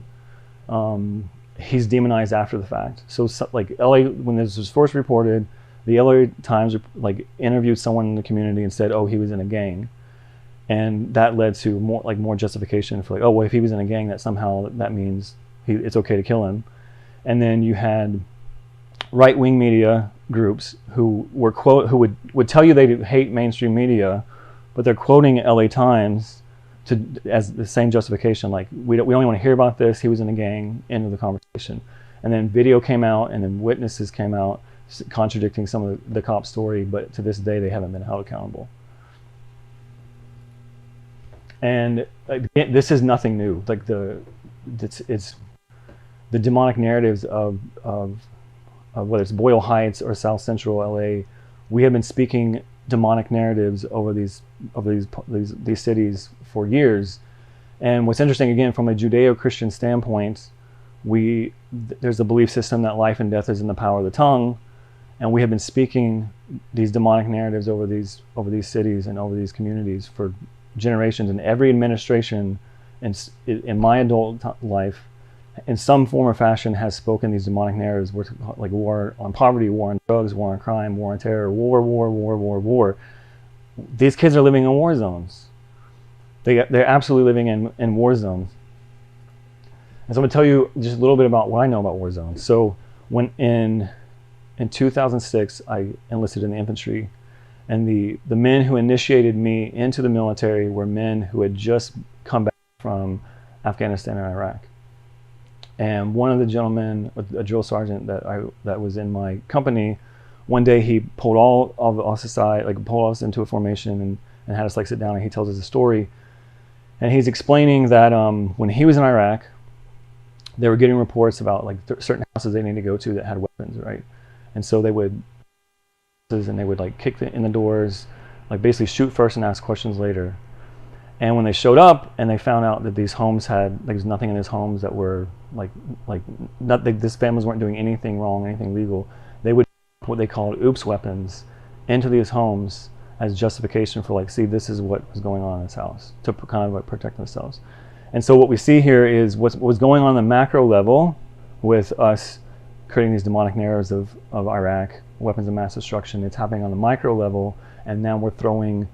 Speaker 1: he's demonized after the fact. So like LA, when this was first reported, the LA Times like interviewed someone in the community and said, oh, he was in a gang. And that led to more justification for like, oh, well, if he was in a gang, that means it's okay to kill him. And then you had right-wing media groups who would tell you they hate mainstream media, but they're quoting LA Times as the same justification. Like, we only want to hear about this. He was in a gang. End of the conversation. And then video came out, and then witnesses came out contradicting some of the cop's story. But to this day, they haven't been held accountable. And this is nothing new. Like it's the demonic narratives of whether it's Boyle Heights or South Central LA. We have been speaking demonic narratives over these cities for years. And what's interesting, again, from a Judeo-Christian standpoint, there's a belief system that life and death is in the power of the tongue, and we have been speaking these demonic narratives over these cities and over these communities for generations. And every administration in my adult life, in some form or fashion, has spoken these demonic narratives, like war on poverty, war on drugs, war on crime, war on terror, war. These kids are living in war zones. They're absolutely living in war zones. And so I'm going to tell you just a little bit about what I know about war zones. So when in 2006, I enlisted in the infantry, and the men who initiated me into the military were men who had just come back from Afghanistan and Iraq. And one of the gentlemen, a drill sergeant that was in my company, one day he pulled all of us aside, like pulled us into a formation and had us like sit down, and he tells us a story. And he's explaining that when he was in Iraq, they were getting reports about like certain houses they needed to go to that had weapons, right? And so they would like kick in the doors, like basically shoot first and ask questions later. And when they showed up and they found out that these homes there was nothing in these homes that were these families weren't doing anything wrong, anything legal, they would put what they called oops weapons into these homes as justification for like, see, this is what was going on in this house, to kind of like protect themselves. And so what we see here is what's going on the macro level with us creating these demonic narratives of Iraq, weapons of mass destruction. It's happening on the micro level, and now we're throwing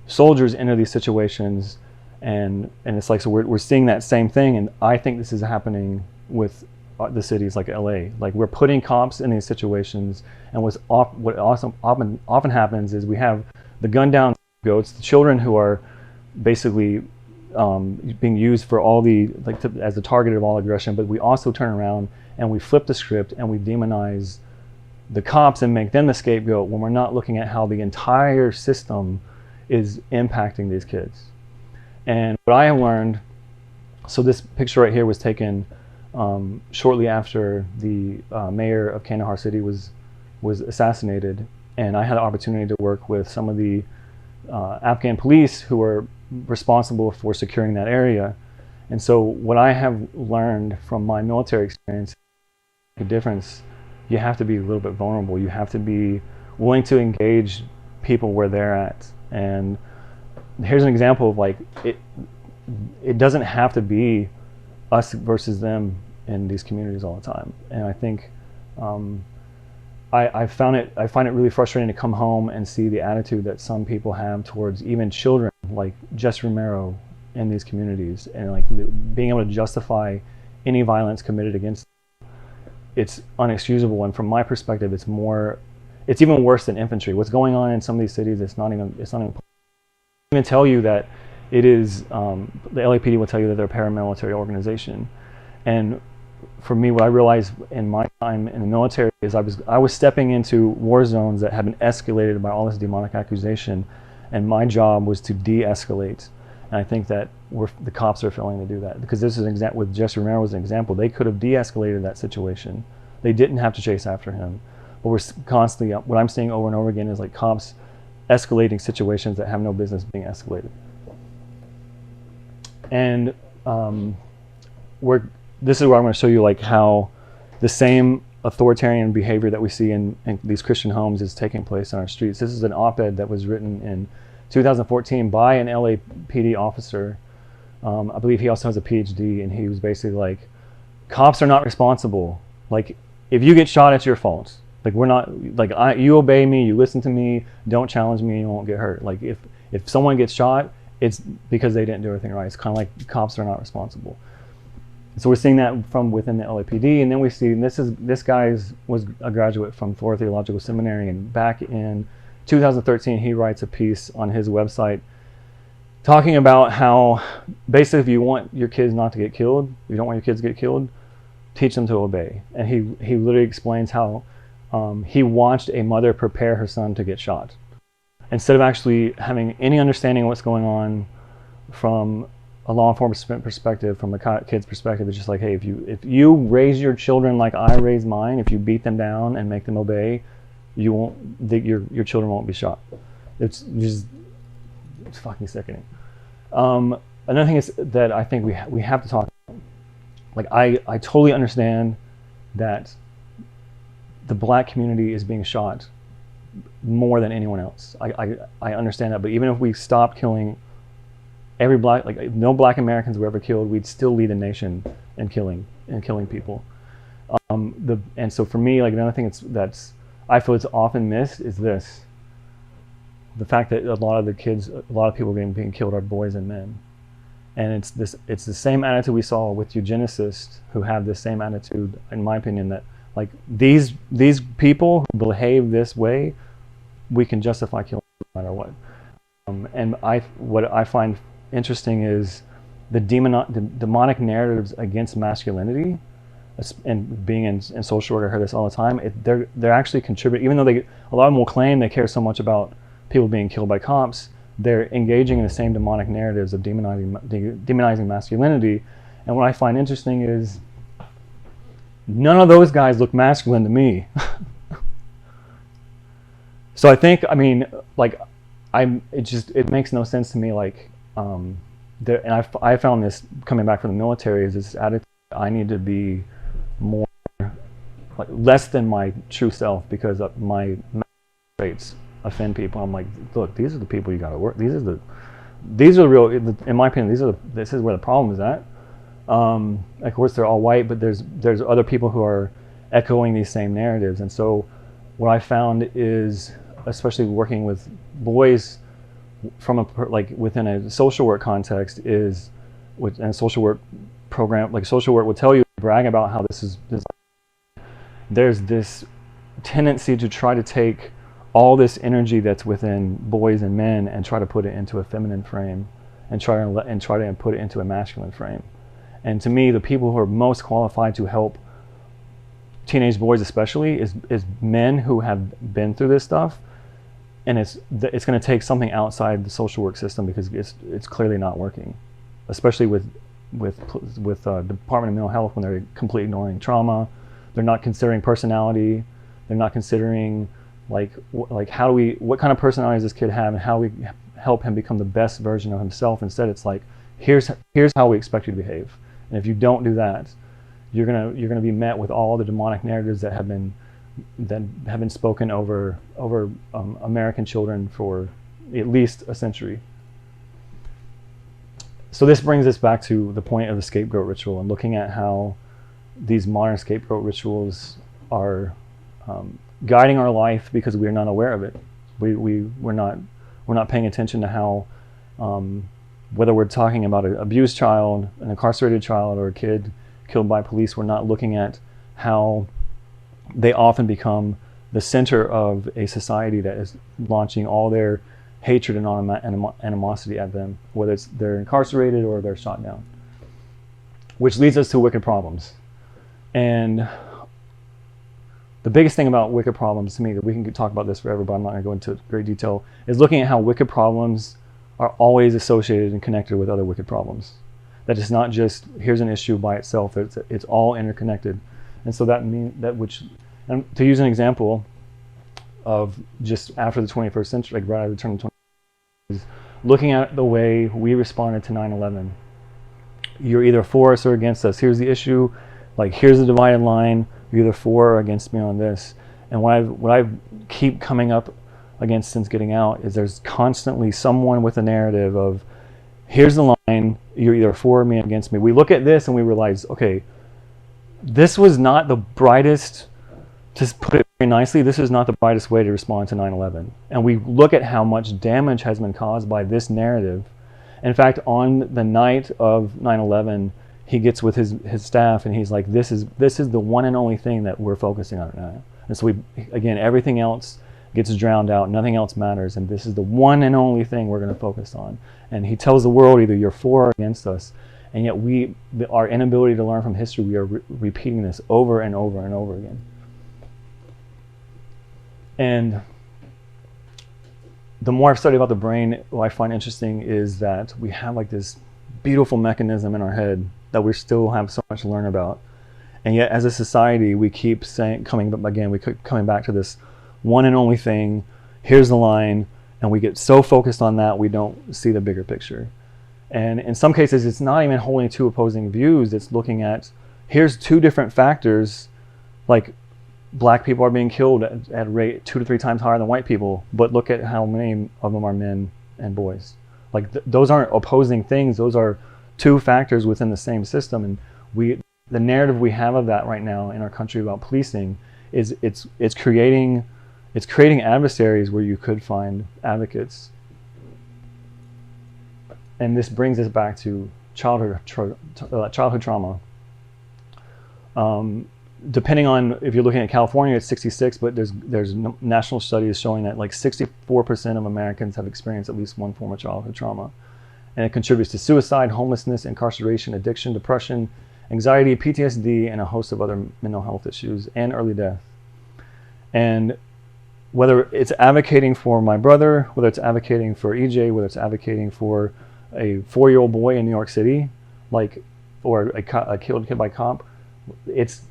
Speaker 1: soldiers into these situations, and it's like, so we're seeing that same thing. And I think this is happening with the cities like LA. Like, we're putting cops in these situations, and what often happens is we have the gunned down scapegoats, the children who are basically being used for all as the target of all aggression, but we also turn around and we flip the script and we demonize the cops and make them the scapegoat, when we're not looking at how the entire system is impacting these kids. And what I have learned, so this picture right here was taken shortly after the mayor of Kandahar City was assassinated, and I had the opportunity to work with some of the Afghan police who were responsible for securing that area. And so what I have learned from my military experience, the difference, you have to be a little bit vulnerable. You have to be willing to engage people where they're at. And here's an example of like it doesn't have to be us versus them in these communities all the time. And I think I find it really frustrating to come home and see the attitude that some people have towards even children, like Jess Romero, in these communities, and like being able to justify any violence committed against them. It's unexcusable. And from my perspective, it's even worse than infantry. What's going on in some of these cities, it's not even tell you that it is, the LAPD will tell you that they're a paramilitary organization. And for me, what I realized in my time in the military is I was stepping into war zones that had been escalated by all this demonic accusation, and my job was to de-escalate. And I think that the cops are failing to do that, because this is an example with Jesse Romero as an example. They could have de-escalated that situation. They didn't have to chase after him. But we're constantly, what I'm seeing over and over again is like cops escalating situations that have no business being escalated. And this is where I'm going to show you like how the same authoritarian behavior that we see in these Christian homes is taking place on our streets. This is an op-ed that was written in 2014 by an LAPD officer. I believe he also has a PhD, and he was basically like, cops are not responsible. Like, if you get shot, it's your fault. Like, we're not, like, you obey me, you listen to me, don't challenge me, you won't get hurt. Like, if someone gets shot, it's because they didn't do everything right. It's kind of like cops are not responsible. So we're seeing that from within the LAPD, and then we see this guy was a graduate from Florida Theological Seminary, and back in 2013 he writes a piece on his website talking about how basically if you want your kids not to get killed, if you don't want your kids to get killed, teach them to obey. And he literally explains how he watched a mother prepare her son to get shot. Instead of actually having any understanding of what's going on from a law enforcement perspective, from a kid's perspective, it's just like, hey, if you raise your children like I raised mine, if you beat them down and make them obey, your children won't be shot. It's fucking sickening. Another thing is that I think we have to talk about. Like, I totally understand that the black community is being shot more than anyone else. I understand that, but even if we stopped killing every black, like if no black Americans were ever killed, we'd still lead the nation in killing people. And so for me, like another thing that's I feel it's often missed is the fact that a lot of people being killed are boys and men. And it's the same attitude we saw with eugenicists who have the same attitude, in my opinion, that like these people who behave this way, we can justify killing no matter what. And what I find interesting is the demonic narratives against masculinity, and being in social work, I heard this all the time. They're actually contributing, even though a lot of them will claim they care so much about people being killed by cops, they're engaging in the same demonic narratives of demonizing masculinity. And what I find interesting is none of those guys look masculine to me. So I think, I mean, like, it makes no sense to me, like, and I found this coming back from the military, is this attitude I need to be more, like, less than my true self because of my traits offend people. I'm like, look, these are the people you got to work. These are the real, in my opinion, this is where the problem is at. Of course, they're all white, but there's other people who are echoing these same narratives. And so what I found is, especially working with boys from within a social work context, is within a social work program, like social work will tell you, brag about how there's this tendency to try to take all this energy that's within boys and men and try to put it into a feminine frame and try to put it into a masculine frame. And to me, the people who are most qualified to help teenage boys especially is men who have been through this stuff. And it's going to take something outside the social work system, because it's clearly not working, especially with Department of Mental Health, when they're completely ignoring trauma. They're not considering personality. They're not considering what kind of personality does this kid have, and how we help him become the best version of himself. Instead, it's like, here's how we expect you to behave, and if you don't do that, you're gonna be met with all the demonic narratives that have been spoken over American children for at least a century. So this brings us back to the point of the scapegoat ritual and looking at how these modern scapegoat rituals are guiding our life because we are not aware of it. We're not paying attention to how, whether we're talking about an abused child, an incarcerated child, or a kid killed by police, we're not looking at how they often become the center of a society that is launching all their hatred and animosity at them, whether it's they're incarcerated or they're shot down. Which leads us to wicked problems. And the biggest thing about wicked problems to me, that we can talk about this forever, but I'm not going to go into great detail, is looking at how wicked problems are always associated and connected with other wicked problems. That it's not just, here's an issue by itself, it's all interconnected. And so that means that, which, and to use an example of just after the 21st century, like right at the turn of the 20th, is looking at the way we responded to 9/11. You're either for us or against us. Here's the issue, like here's the divided line, you're either for or against me on this. And what I keep coming up against since getting out is there's constantly someone with a narrative of, here's the line, you're either for me or against me. We look at this and we realize, okay, this was not the brightest, to put it very nicely, this is not the brightest way to respond to 9/11. And we look at how much damage has been caused by this narrative. In fact, on the night of 9/11, he gets with his staff and he's like, this is the one and only thing that we're focusing on now. And so again, everything else gets drowned out, nothing else matters, and this is the one and only thing we're going to focus on. And he tells the world either you're for or against us. And yet our inability to learn from history, we are repeating this over and over and over again. And the more I've studied about the brain, what I find interesting is that we have like this beautiful mechanism in our head that we still have so much to learn about. And yet as a society, we keep coming back to this one and only thing, here's the line, and we get so focused on that we don't see the bigger picture. And in some cases, it's not even holding two opposing views, it's looking at, here's two different factors, like black people are being killed at a rate 2 to 3 times higher than white people, but look at how many of them are men and boys. Like those aren't opposing things, those are two factors within the same system. And the narrative we have of that right now in our country about policing is it's creating adversaries where you could find advocates. And this brings us back to childhood trauma. Depending on if you're looking at California, it's 66, but there's national studies showing that like 64% of Americans have experienced at least one form of childhood trauma. And it contributes to suicide, homelessness, incarceration, addiction, depression, anxiety, PTSD, and a host of other mental health issues, and early death. And whether it's advocating for my brother, whether it's advocating for EJ, whether it's advocating for a 4-year-old boy in New York City, or a killed kid by cop, it's,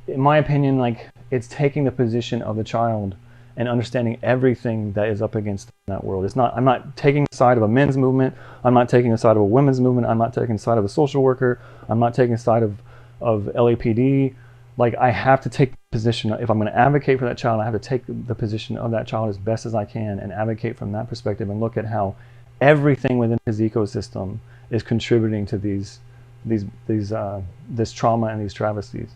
Speaker 1: in my opinion, like it's taking the position of the child and understanding everything that is up against that world. I'm not taking the side of a men's movement, I'm not taking the side of a women's movement, I'm not taking the side of a social worker, I'm not taking the side of LAPD. Like I have to take the position, if I'm going to advocate for that child, I have to take the position of that child as best as I can and advocate from that perspective and look at how everything within his ecosystem is contributing to this trauma and these travesties.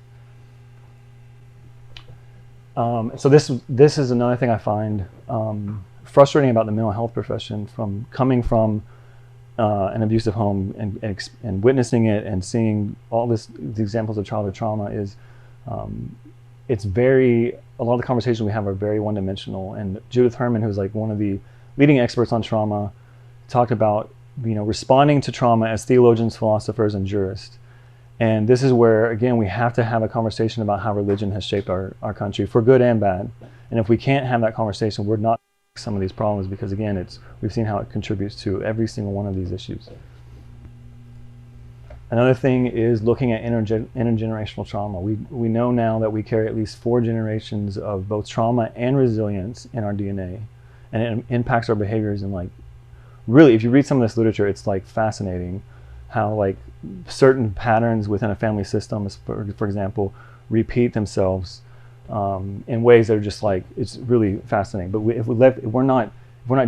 Speaker 1: So this is another thing I find frustrating about the mental health profession, coming from an abusive home and witnessing it and seeing all the examples of childhood trauma is a lot of the conversations we have are very one-dimensional. And Judith Herman, who's like one of the leading experts on trauma, talked about responding to trauma as theologians, philosophers, and jurists. And this is where, again, we have to have a conversation about how religion has shaped our country for good and bad. And if we can't have that conversation, we're not some of these problems, because again, we've seen how it contributes to every single one of these issues. Another thing is looking at intergenerational trauma. We know now that we carry at least 4 generations of both trauma and resilience in our DNA, and it impacts our behaviors. And like, really, if you read some of this literature, it's like fascinating how like certain patterns within a family system, for example, repeat themselves in ways that are just like, it's really fascinating. But if we're not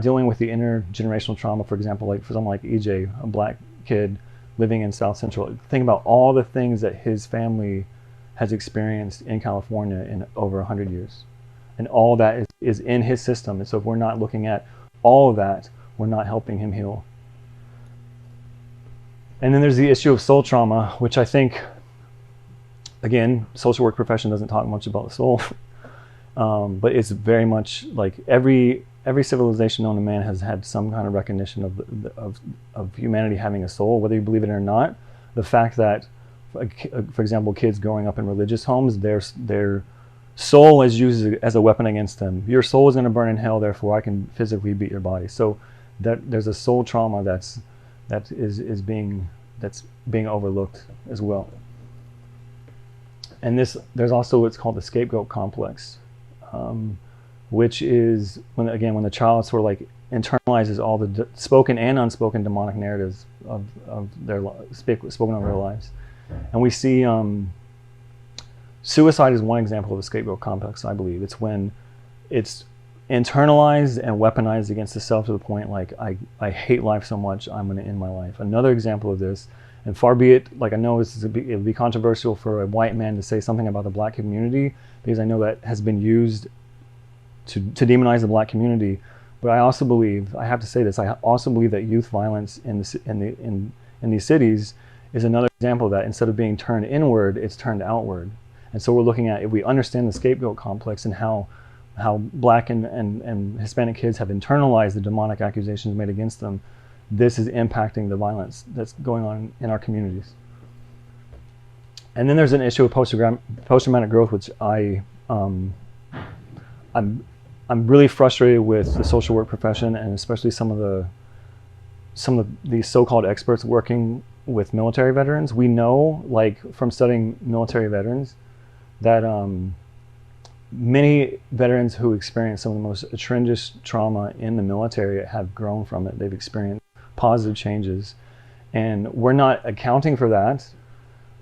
Speaker 1: dealing with the intergenerational trauma, for example, like for someone like EJ, a black kid living in South Central. Think about all the things that his family has experienced in California in over 100 years. And all that is in his system. And so if we're not looking at all of that, we're not helping him heal. And then there's the issue of soul trauma, which I think, again, social work profession doesn't talk much about the soul, but it's very much like every civilization known to man has had some kind of recognition of humanity having a soul, whether you believe it or not. The fact that, for example, kids growing up in religious homes, their soul is used as a weapon against them. Your soul is going to burn in hell, therefore I can physically beat your body. So that there's a soul trauma that's being overlooked as well. And there's also what's called the scapegoat complex, which is when the child sort of like internalizes all the spoken and unspoken demonic narratives of their spoken over their lives. And we see suicide is one example of a scapegoat complex, I believe. It's when it's internalized and weaponized against the self to the point like, I hate life so much, I'm going to end my life. Another example of this, and far be it, like I know it would be controversial for a white man to say something about the black community, because I know that has been used to demonize the black community. But I also believe, I have to say this, I also believe that youth violence in these cities is another example of that. Instead of being turned inward, it's turned outward. And so we're looking at, if we understand the scapegoat complex and how black and Hispanic kids have internalized the demonic accusations made against them, this is impacting the violence that's going on in our communities. And then there's an issue of post-traumatic growth, which I'm really frustrated with the social work profession, and especially some of these so-called experts working with military veterans. We know, like from studying military veterans, that many veterans who experience some of the most atrocious trauma in the military have grown from it. They've experienced positive changes, and we're not accounting for that.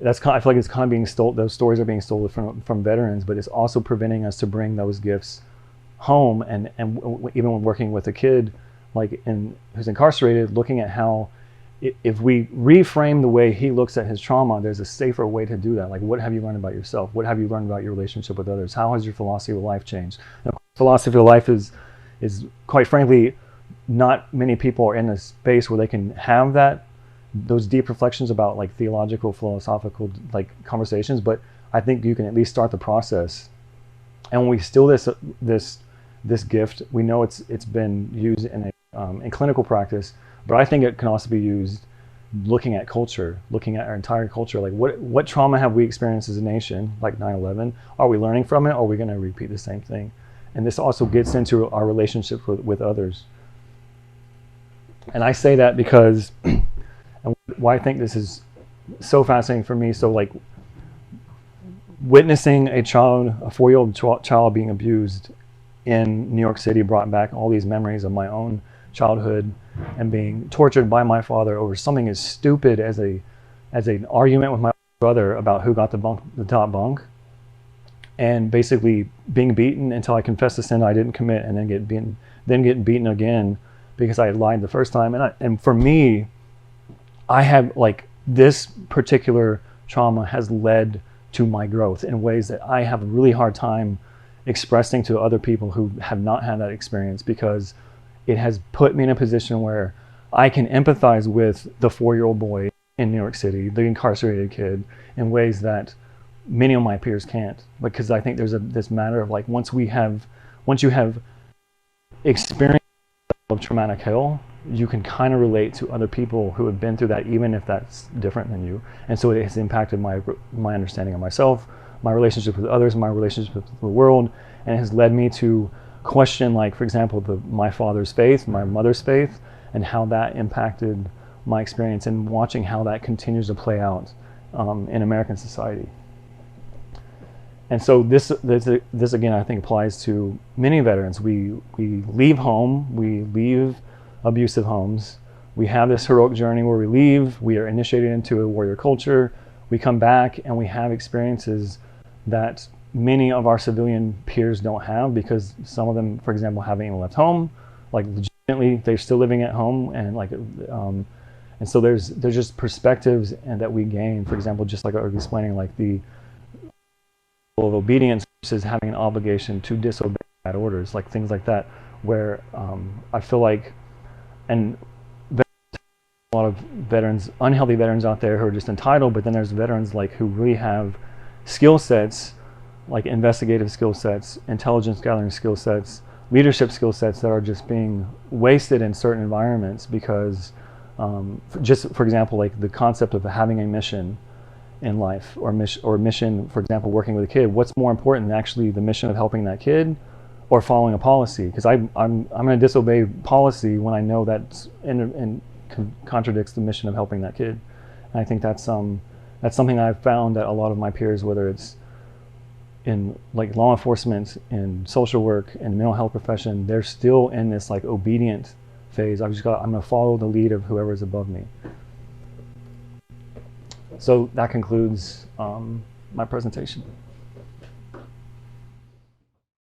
Speaker 1: I feel like it's kind of being stolen. Those stories are being stolen from veterans, but it's also preventing us to bring those gifts home. And even when working with a kid who's incarcerated, looking at how, if we reframe the way he looks at his trauma, there's a safer way to do that. Like, what have you learned about yourself? What have you learned about your relationship with others? How has your philosophy of life changed? Now, philosophy of life is quite frankly, not many people are in a space where they can have those deep reflections about like theological, philosophical like conversations. But I think you can at least start the process. And when we steal this gift, we know it's been used in clinical practice. But I think it can also be used looking at culture, looking at our entire culture. Like what trauma have we experienced as a nation, like 9/11? Are we learning from it, or are we going to repeat the same thing? And this also gets into our relationship with others. And I say that because, and why I think this is so fascinating for me. So like witnessing a 4-year-old child being abused in New York City brought back all these memories of my own childhood and being tortured by my father over something as stupid as an argument with my brother about who got the top bunk, and basically being beaten until I confessed the sin I didn't commit, and then get beaten again because I had lied the first time. And for me, I have like this particular trauma has led to my growth in ways that I have a really hard time expressing to other people who have not had that experience, because it has put me in a position where I can empathize with the 4-year-old boy in New York City, the incarcerated kid, in ways that many of my peers can't. Because I think there's this matter of like, once you have experienced of traumatic hell, you can kind of relate to other people who have been through that, even if that's different than you. And so it has impacted my understanding of myself, my relationship with others, my relationship with the world, and it has led me to question, like, for example, my father's faith, my mother's faith, and how that impacted my experience, and watching how that continues to play out in American society. And so this again, I think applies to many veterans. We leave home, we leave abusive homes, we have this heroic journey where we leave, we are initiated into a warrior culture, we come back and we have experiences that many of our civilian peers don't have, because some of them, for example, haven't even left home, like legitimately they're still living at home, and like And so there's just perspectives and that we gain. For example, just like I was explaining, like the of obedience versus having an obligation to disobey bad orders, like things like that, where I feel like, and a lot of veterans, unhealthy veterans out there who are just entitled, but then there's veterans like who really have skill sets, like investigative skill sets, intelligence gathering skill sets, leadership skill sets that are just being wasted in certain environments because, just for example, like the concept of having a mission in life, or mission, for example, working with a kid. What's more important than actually the mission of helping that kid, or following a policy? Because I'm going to disobey policy when I know that's contradicts the mission of helping that kid. And I think that's something I've found that a lot of my peers, whether it's in like law enforcement, in social work, in the mental health profession, they're still in this like obedient phase. I'm going to follow the lead of whoever is above me. So that concludes my presentation.